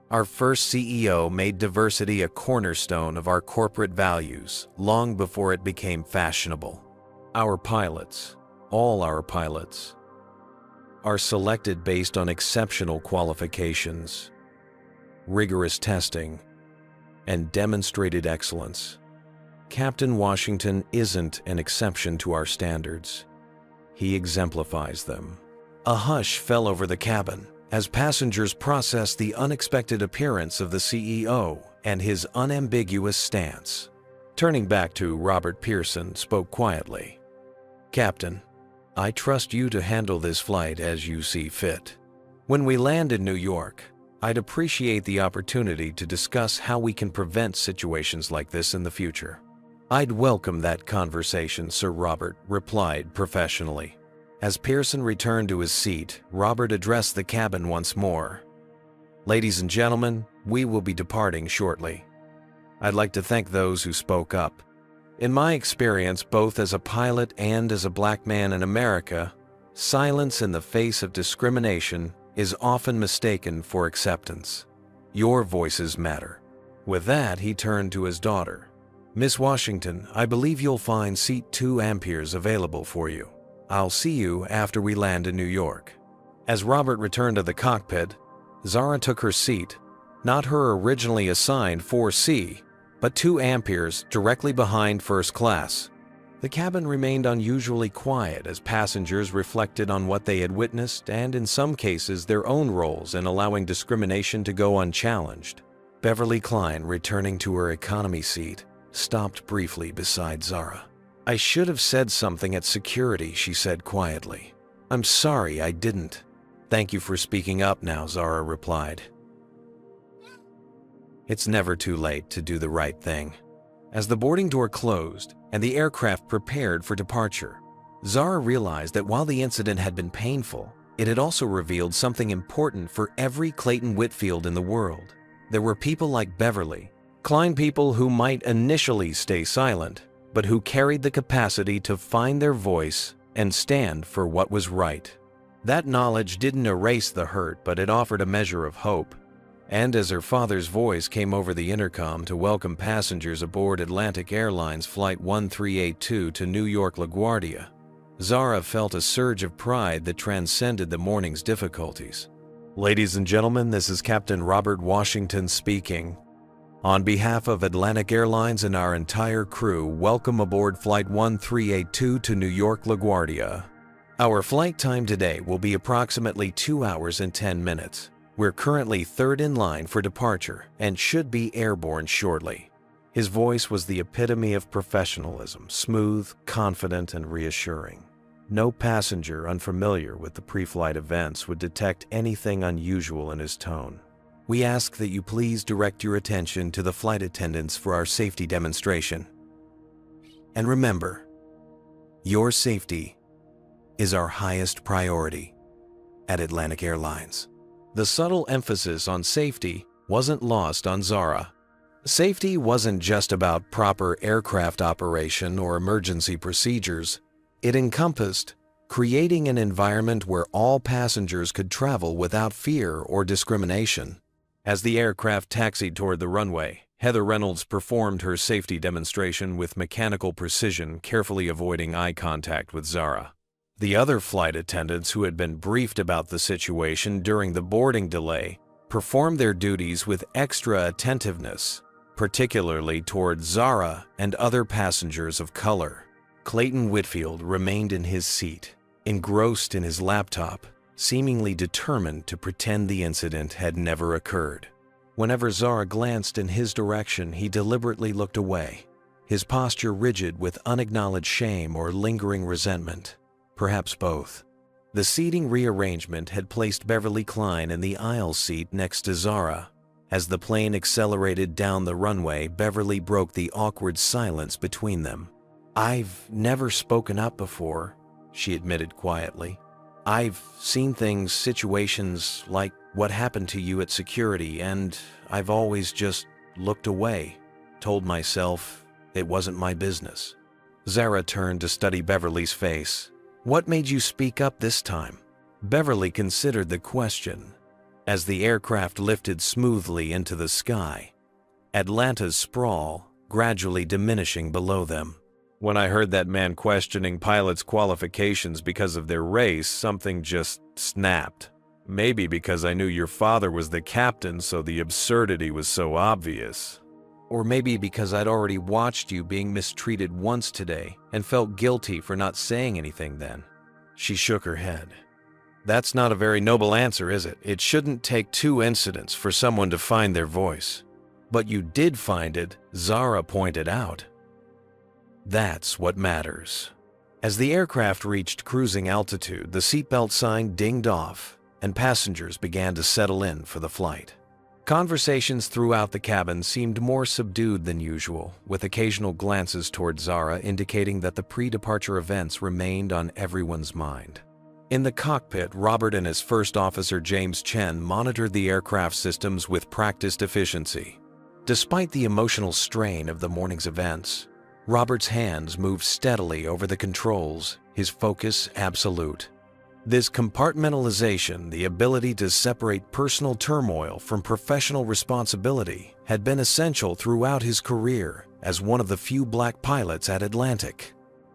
Our first CEO made diversity a cornerstone of our corporate values long before it became fashionable. Our pilots, all our pilots, are selected based on exceptional qualifications, rigorous testing, and demonstrated excellence. Captain Washington isn't an exception to our standards. He exemplifies them. A hush fell over the cabin as passengers processed the unexpected appearance of the CEO and his unambiguous stance. Turning back to Robert Pearson, spoke quietly. Captain, I trust you to handle this flight as you see fit. When we land in New York, I'd appreciate the opportunity to discuss how we can prevent situations like this in the future. I'd welcome that conversation, Sir Robert replied professionally. As Pearson returned to his seat, Robert addressed the cabin once more. Ladies and gentlemen, we will be departing shortly. I'd like to thank those who spoke up. In my experience, both as a pilot and as a black man in America, silence in the face of discrimination is often mistaken for acceptance. Your voices matter. With that, he turned to his daughter. Miss Washington, I believe you'll find seat 2 amperes available for you. I'll see you after we land in New York. As Robert returned to the cockpit, Zara took her seat, not her originally assigned 4C, but 2 amperes directly behind first class. The cabin remained unusually quiet as passengers reflected on what they had witnessed and, in some cases, their own roles in allowing discrimination to go unchallenged. Beverly Klein, returning to her economy seat, stopped briefly beside Zara. I should have said something at security, she said quietly. I'm sorry I didn't. Thank you for speaking up now, Zara replied. It's never too late to do the right thing. As the boarding door closed and the aircraft prepared for departure, Zara realized that while the incident had been painful, it had also revealed something important for every Clayton Whitfield in the world. There were people like Beverly, Klein, people who might initially stay silent, but who carried the capacity to find their voice and stand for what was right. That knowledge didn't erase the hurt, but it offered a measure of hope. And as her father's voice came over the intercom to welcome passengers aboard Atlantic Airlines Flight 1382 to New York LaGuardia, Zara felt a surge of pride that transcended the morning's difficulties. Ladies and gentlemen, this is Captain Robert Washington speaking. On behalf of Atlantic Airlines and our entire crew, welcome aboard Flight 1382 to New York LaGuardia. Our flight time today will be approximately 2 hours and 10 minutes. We're currently third in line for departure and should be airborne shortly. His voice was the epitome of professionalism, smooth, confident, and reassuring. No passenger unfamiliar with the pre-flight events would detect anything unusual in his tone. We ask that you please direct your attention to the flight attendants for our safety demonstration. And remember, your safety is our highest priority at Atlantic Airlines. The subtle emphasis on safety wasn't lost on Zara. Safety wasn't just about proper aircraft operation or emergency procedures. It encompassed creating an environment where all passengers could travel without fear or discrimination. As the aircraft taxied toward the runway, Heather Reynolds performed her safety demonstration with mechanical precision, carefully avoiding eye contact with Zara. The other flight attendants who had been briefed about the situation during the boarding delay performed their duties with extra attentiveness, particularly toward Zara and other passengers of color. Clayton Whitfield remained in his seat, engrossed in his laptop, seemingly determined to pretend the incident had never occurred. Whenever Zara glanced in his direction, he deliberately looked away, his posture rigid with unacknowledged shame or lingering resentment, perhaps both. The seating rearrangement had placed Beverly Klein in the aisle seat next to Zara. As the plane accelerated down the runway, Beverly broke the awkward silence between them. "I've never spoken up before," she admitted quietly. "I've seen things, situations like what happened to you at security, and I've always just looked away, told myself it wasn't my business." Zara turned to study Beverly's face. "What made you speak up this time?" Beverly considered the question as the aircraft lifted smoothly into the sky, Atlanta's sprawl gradually diminishing below them. "When I heard that man questioning pilots' qualifications because of their race, something just snapped. Maybe because I knew your father was the captain, so the absurdity was so obvious. Or maybe because I'd already watched you being mistreated once today and felt guilty for not saying anything then." She shook her head. "That's not a very noble answer, is it? It shouldn't take 2 incidents for someone to find their voice." "But you did find it," Zara pointed out. "That's what matters." As the aircraft reached cruising altitude, the seatbelt sign dinged off, and passengers began to settle in for the flight. Conversations throughout the cabin seemed more subdued than usual, with occasional glances toward Zara indicating that the pre-departure events remained on everyone's mind. In the cockpit, Robert and his first officer James Chen monitored the aircraft systems with practiced efficiency. Despite the emotional strain of the morning's events, Robert's hands moved steadily over the controls, his focus absolute. This compartmentalization, the ability to separate personal turmoil from professional responsibility, had been essential throughout his career as one of the few black pilots at Atlantic.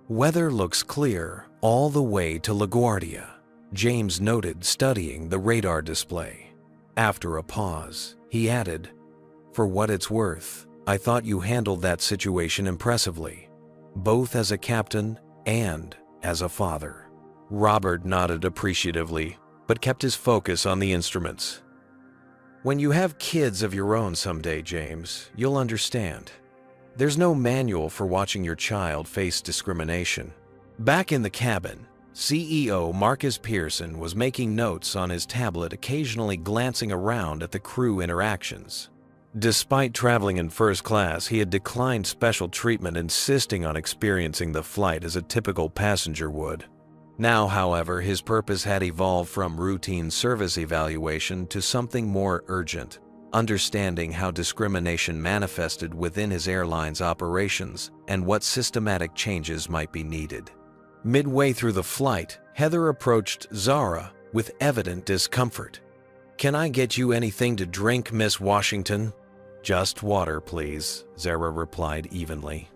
"Weather looks clear all the way to LaGuardia," James noted, studying the radar display. After a pause, he added, "For what it's worth, I thought you handled that situation impressively, both as a captain and as a father." Robert nodded appreciatively, but kept his focus on the instruments. "When you have kids of your own someday, James, you'll understand. There's no manual for watching your child face discrimination." Back in the cabin, CEO Marcus Pearson was making notes on his tablet, occasionally glancing around at the crew interactions. Despite traveling in first class, he had declined special treatment, insisting on experiencing the flight as a typical passenger would. Now, however, his purpose had evolved from routine service evaluation to something more urgent, understanding how discrimination manifested within his airline's operations and what systematic changes might be needed. Midway through the flight, Heather approached Zara with evident discomfort. "Can I get you anything to drink, Miss Washington?" "Just water, please," Zara replied evenly.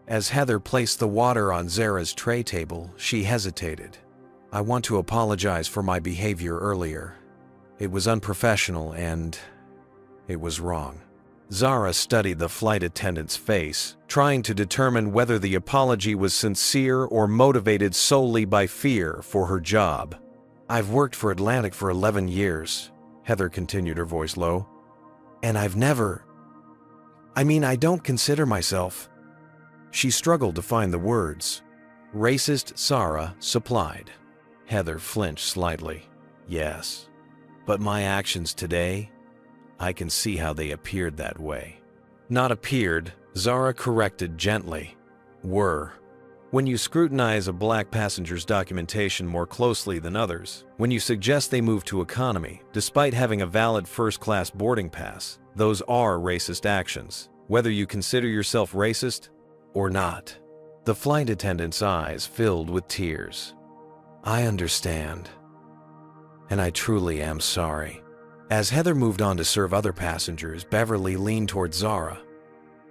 As Heather placed the water on Zara's tray table, she hesitated. "I want to apologize for my behavior earlier. It was unprofessional and it was wrong." Zara studied the flight attendant's face, trying to determine whether the apology was sincere or motivated solely by fear for her job. "I've worked for Atlantic for 11 years, Heather continued, her voice low. "And I don't consider myself—" She struggled to find the words. Racist Zara supplied. Heather flinched slightly. "Yes, but my actions today, I can see how they appeared that way." "Not appeared," Zara corrected gently. "Were. When you scrutinize a black passenger's documentation more closely than others, when you suggest they move to economy, despite having a valid first-class boarding pass, those are racist actions, whether you consider yourself racist or not." The flight attendant's eyes filled with tears. "I understand, and I truly am sorry." As Heather moved on to serve other passengers, Beverly leaned toward Zara.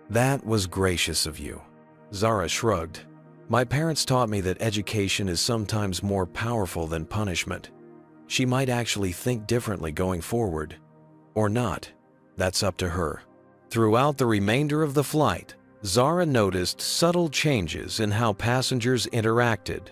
That was gracious of you. Zara shrugged. My parents taught me that education is sometimes more powerful than punishment. She might actually think differently going forward. Or not. That's up to her. Throughout the remainder of the flight, Zara noticed subtle changes in how passengers interacted.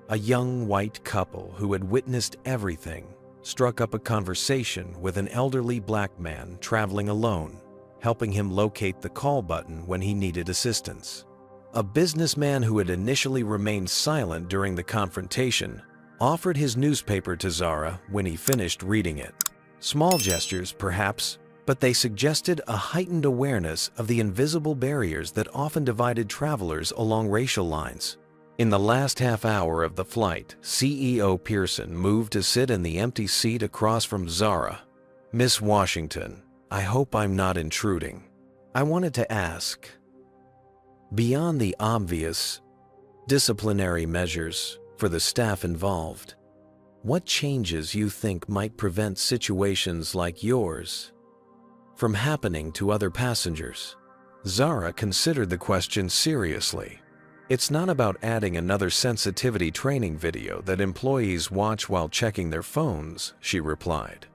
A young white couple who had witnessed everything struck up a conversation with an elderly black man traveling alone, helping him locate the call button when he needed assistance. A businessman who had initially remained silent during the confrontation offered his newspaper to Zara when he finished reading it. Small gestures, perhaps, but they suggested a heightened awareness of the invisible barriers that often divided travelers along racial lines. In the last half hour of the flight, CEO Pearson moved to sit in the empty seat across from Zara. Miss Washington, I hope I'm not intruding. I wanted to ask, beyond the obvious disciplinary measures for the staff involved, what changes you think might prevent situations like yours from happening to other passengers? Zara considered the question seriously. It's not about adding another sensitivity training video that employees watch while checking their phones, she replied.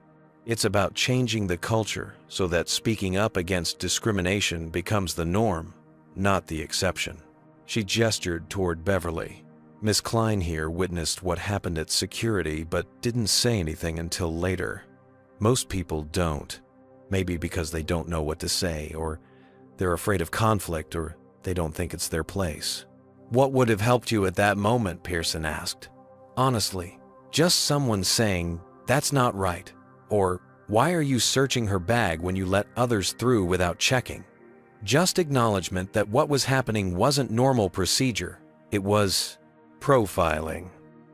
It's about changing the culture so that speaking up against discrimination becomes the norm, not the exception. She gestured toward Beverly. Miss Klein here witnessed what happened at security but didn't say anything until later. Most people don't. Maybe because they don't know what to say, or they're afraid of conflict, or they don't think it's their place. What would have helped you at that moment? Pearson asked. Honestly, just someone saying, that's not right, or why are you searching her bag when you let others through without checking? Just acknowledgement that what was happening wasn't normal procedure. It was profiling.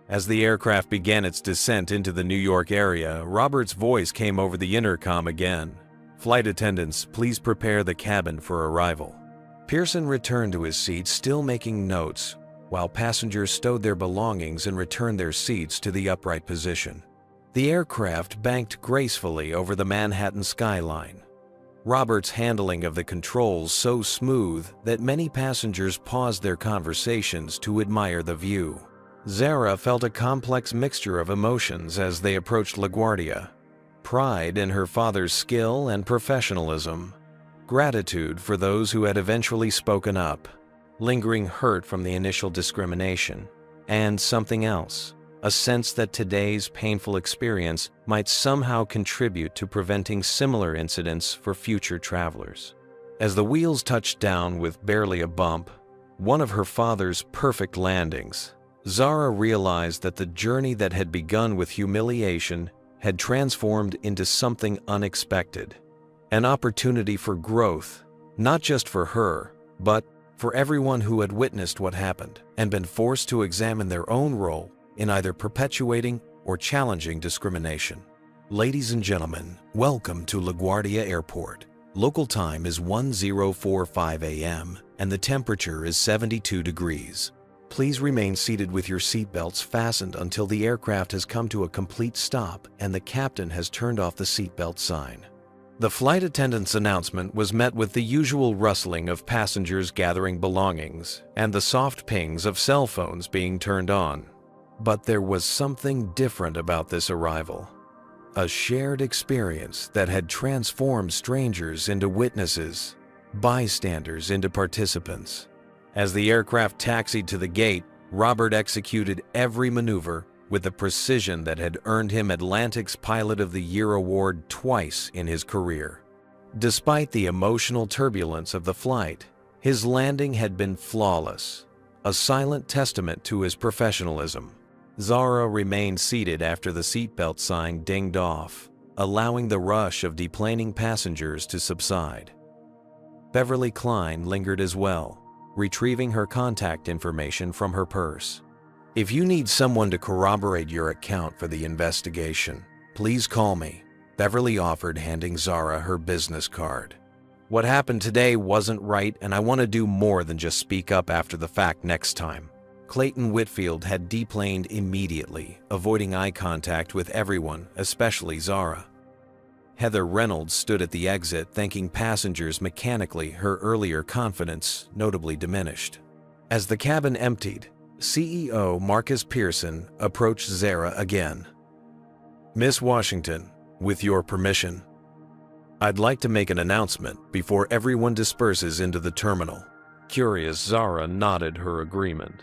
As the aircraft began its descent into the New York area, Robert's voice came over the intercom again. Flight attendants, please prepare the cabin for arrival. Pearson returned to his seat, still making notes, while passengers stowed their belongings and returned their seats to the upright position. The aircraft banked gracefully over the Manhattan skyline. Robert's handling of the controls so smooth that many passengers paused their conversations to admire the view. Zara felt a complex mixture of emotions as they approached LaGuardia. Pride in her father's skill and professionalism, gratitude for those who had eventually spoken up, lingering hurt from the initial discrimination, and something else, a sense that today's painful experience might somehow contribute to preventing similar incidents for future travelers. As the wheels touched down with barely a bump, one of her father's perfect landings, Zara realized that the journey that had begun with humiliation had transformed into something unexpected. An opportunity for growth, not just for her, but for everyone who had witnessed what happened and been forced to examine their own role in either perpetuating or challenging discrimination. Ladies and gentlemen, welcome to LaGuardia Airport. Local time is 10:45 a.m. and the temperature is 72 degrees. Please remain seated with your seatbelts fastened until the aircraft has come to a complete stop and the captain has turned off the seatbelt sign. The flight attendant's announcement was met with the usual rustling of passengers gathering belongings and the soft pings of cell phones being turned on. But there was something different about this arrival. A shared experience that had transformed strangers into witnesses, bystanders into participants. As the aircraft taxied to the gate, Robert executed every maneuver with the precision that had earned him Atlantic's Pilot of the Year award twice in his career. Despite the emotional turbulence of the flight, his landing had been flawless, a silent testament to his professionalism. Zara remained seated after the seatbelt sign dinged off, allowing the rush of deplaning passengers to subside. Beverly Klein lingered as well, retrieving her contact information from her purse. If you need someone to corroborate your account for the investigation, please call me, Beverly offered, handing Zara her business card. What happened today wasn't right, and I want to do more than just speak up after the fact next time. Clayton Whitfield had deplaned immediately, avoiding eye contact with everyone, especially Zara. Heather Reynolds stood at the exit, thanking passengers mechanically, her earlier confidence notably diminished. As the cabin emptied, CEO Marcus Pearson approached Zara again. "Miss Washington, with your permission, I'd like to make an announcement before everyone disperses into the terminal." Curious, Zara nodded her agreement.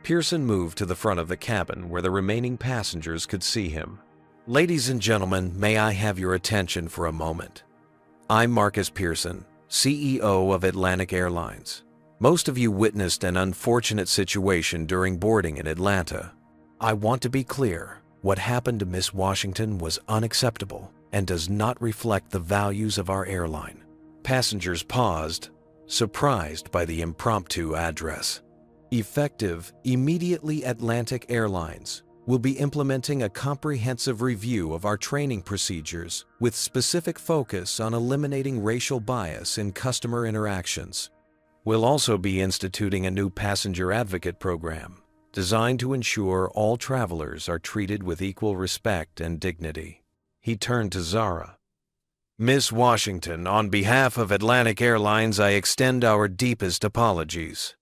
Pearson moved to the front of the cabin where the remaining passengers could see him. "Ladies and gentlemen, may I have your attention for a moment? I'm Marcus Pearson, CEO of Atlantic Airlines. Most of you witnessed an unfortunate situation during boarding in Atlanta. I want to be clear, what happened to Miss Washington was unacceptable and does not reflect the values of our airline." Passengers paused, surprised by the impromptu address. Effective immediately, Atlantic Airlines will be implementing a comprehensive review of our training procedures with specific focus on eliminating racial bias in customer interactions. We'll also be instituting a new passenger advocate program designed to ensure all travelers are treated with equal respect and dignity. He turned to Zara. "Miss Washington, on behalf of Atlantic Airlines, I extend our deepest apologies.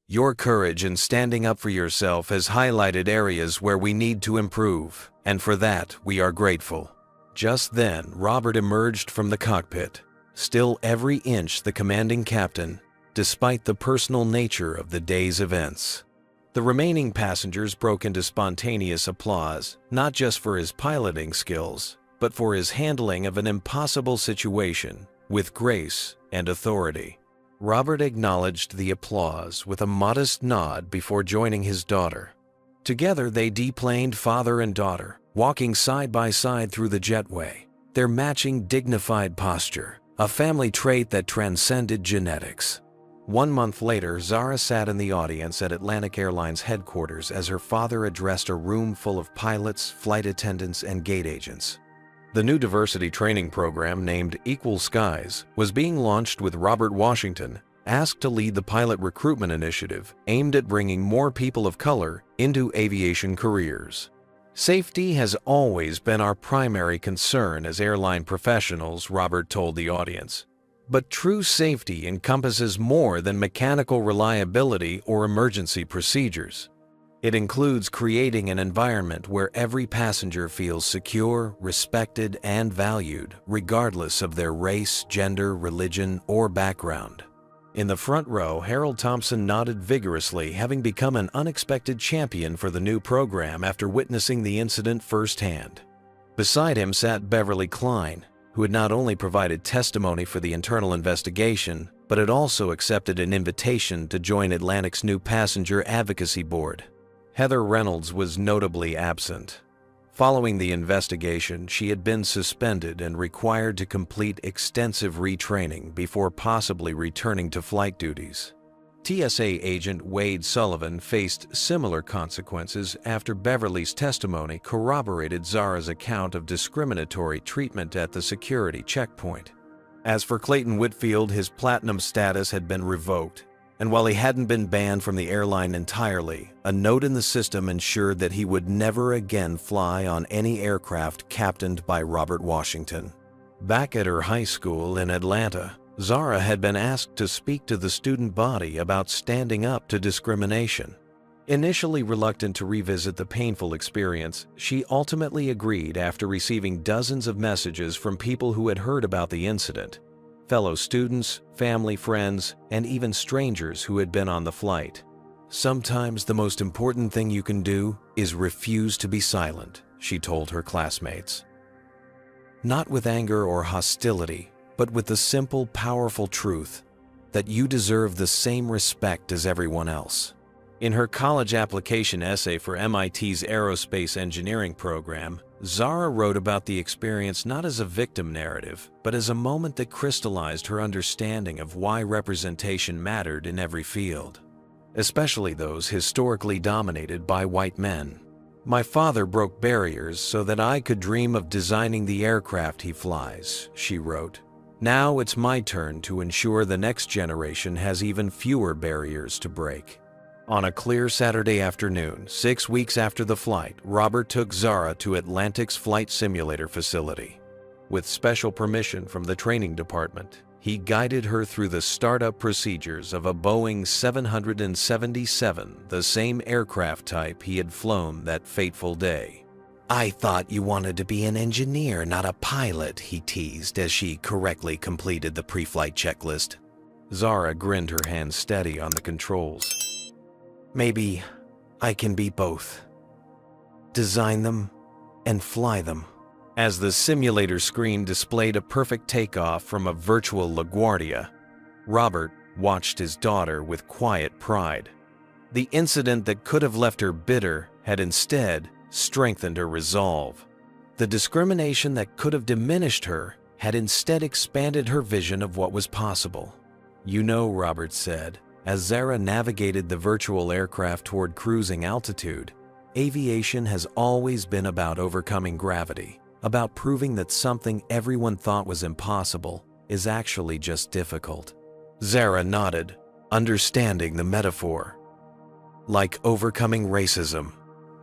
Your courage in standing up for yourself has highlighted areas where we need to improve, and for that we are grateful." Just then, Robert emerged from the cockpit, still every inch the commanding captain, despite the personal nature of the day's events. The remaining passengers broke into spontaneous applause, not just for his piloting skills, but for his handling of an impossible situation with grace and authority. Robert acknowledged the applause with a modest nod before joining his daughter. Together they deplaned father and daughter, walking side by side through the jetway, their matching dignified posture, a family trait that transcended genetics. 1 month later, Zara sat in the audience at Atlantic Airlines headquarters as her father addressed a room full of pilots, flight attendants, and gate agents. The new diversity training program, named Equal Skies, was being launched with Robert Washington asked to lead the pilot recruitment initiative aimed at bringing more people of color into aviation careers. "Safety has always been our primary concern as airline professionals," Robert told the audience. "But true safety encompasses more than mechanical reliability or emergency procedures. It includes creating an environment where every passenger feels secure, respected, and valued, regardless of their race, gender, religion, or background." In the front row, Harold Thompson nodded vigorously, having become an unexpected champion for the new program after witnessing the incident firsthand. Beside him sat Beverly Klein, who had not only provided testimony for the internal investigation, but had also accepted an invitation to join Atlantic's new passenger advocacy board. Heather Reynolds was notably absent. Following the investigation, she had been suspended and required to complete extensive retraining before possibly returning to flight duties. TSA agent Wade Sullivan faced similar consequences after Beverly's testimony corroborated Zara's account of discriminatory treatment at the security checkpoint. As for Clayton Whitfield, his platinum status had been revoked, and while he hadn't been banned from the airline entirely, a note in the system ensured that he would never again fly on any aircraft captained by Robert Washington. Back at her high school in Atlanta, Zara had been asked to speak to the student body about standing up to discrimination. Initially reluctant to revisit the painful experience, she ultimately agreed after receiving dozens of messages from people who had heard about the incident. Fellow students, family, friends, and even strangers who had been on the flight. "Sometimes the most important thing you can do is refuse to be silent," she told her classmates. Not with anger or hostility, but with the simple, powerful truth that you deserve the same respect as everyone else. In her college application essay for MIT's aerospace engineering program, Zara wrote about the experience not as a victim narrative, but as a moment that crystallized her understanding of why representation mattered in every field, especially those historically dominated by white men. "My father broke barriers so that I could dream of designing the aircraft he flies," she wrote. "Now it's my turn to ensure the next generation has even fewer barriers to break." On a clear Saturday afternoon, 6 weeks after the flight, Robert took Zara to Atlantic's flight simulator facility. With special permission from the training department, he guided her through the startup procedures of a Boeing 777, the same aircraft type he had flown that fateful day. "I thought you wanted to be an engineer, not a pilot," he teased as she correctly completed the pre-flight checklist. Zara grinned, her hands steady on the controls. "Maybe I can be both. Design them and fly them." As the simulator screen displayed a perfect takeoff from a virtual LaGuardia, Robert watched his daughter with quiet pride. The incident that could have left her bitter had instead strengthened her resolve. The discrimination that could have diminished her had instead expanded her vision of what was possible. "You know," Robert said, as Zara navigated the virtual aircraft toward cruising altitude, "aviation has always been about overcoming gravity, about proving that something everyone thought was impossible is actually just difficult." Zara nodded, understanding the metaphor. "Like overcoming racism."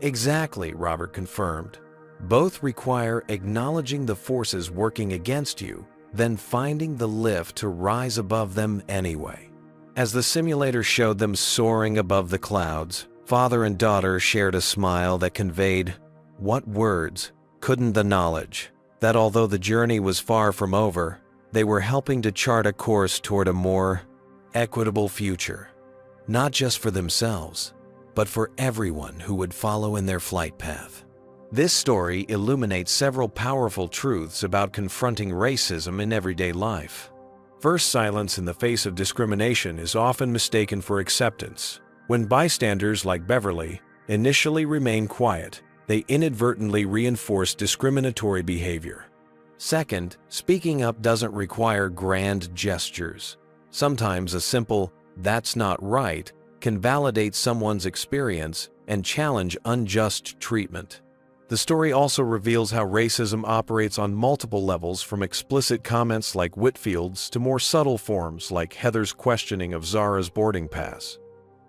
"Exactly," Robert confirmed. "Both require acknowledging the forces working against you, then finding the lift to rise above them anyway." As the simulator showed them soaring above the clouds, father and daughter shared a smile that conveyed, what words couldn't the knowledge, that although the journey was far from over, they were helping to chart a course toward a more equitable future, not just for themselves, but for everyone who would follow in their flight path. This story illuminates several powerful truths about confronting racism in everyday life. First, silence in the face of discrimination is often mistaken for acceptance. When bystanders like Beverly initially remain quiet, they inadvertently reinforce discriminatory behavior. Second, speaking up doesn't require grand gestures. Sometimes a simple, "that's not right," can validate someone's experience and challenge unjust treatment. The story also reveals how racism operates on multiple levels, from explicit comments like Whitfield's to more subtle forms like Heather's questioning of Zara's boarding pass.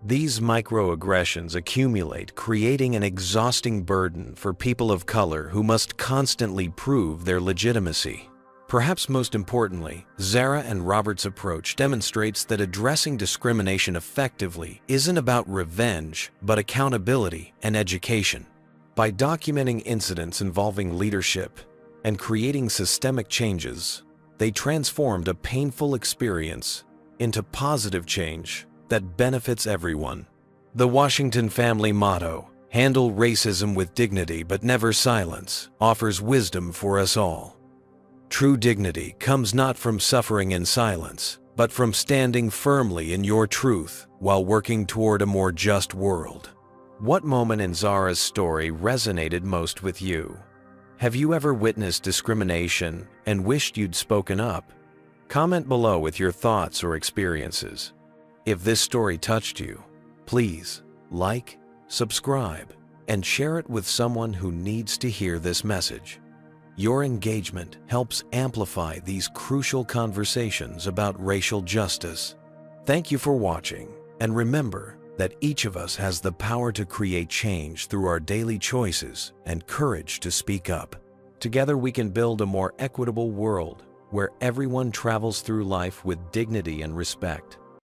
These microaggressions accumulate, creating an exhausting burden for people of color who must constantly prove their legitimacy. Perhaps most importantly, Zara and Robert's approach demonstrates that addressing discrimination effectively isn't about revenge, but accountability and education. By documenting incidents involving leadership and creating systemic changes, they transformed a painful experience into positive change that benefits everyone. The Washington family motto, "Handle racism with dignity but never silence," offers wisdom for us all. True dignity comes not from suffering in silence, but from standing firmly in your truth while working toward a more just world. What moment in Zara's story resonated most with you? Have you ever witnessed discrimination and wished you'd spoken up? Comment below with your thoughts or experiences. If this story touched you, please like, subscribe, and share it with someone who needs to hear this message. Your engagement helps amplify these crucial conversations about racial justice. Thank you for watching, and remember that each of us has the power to create change through our daily choices and courage to speak up. Together we can build a more equitable world where everyone travels through life with dignity and respect.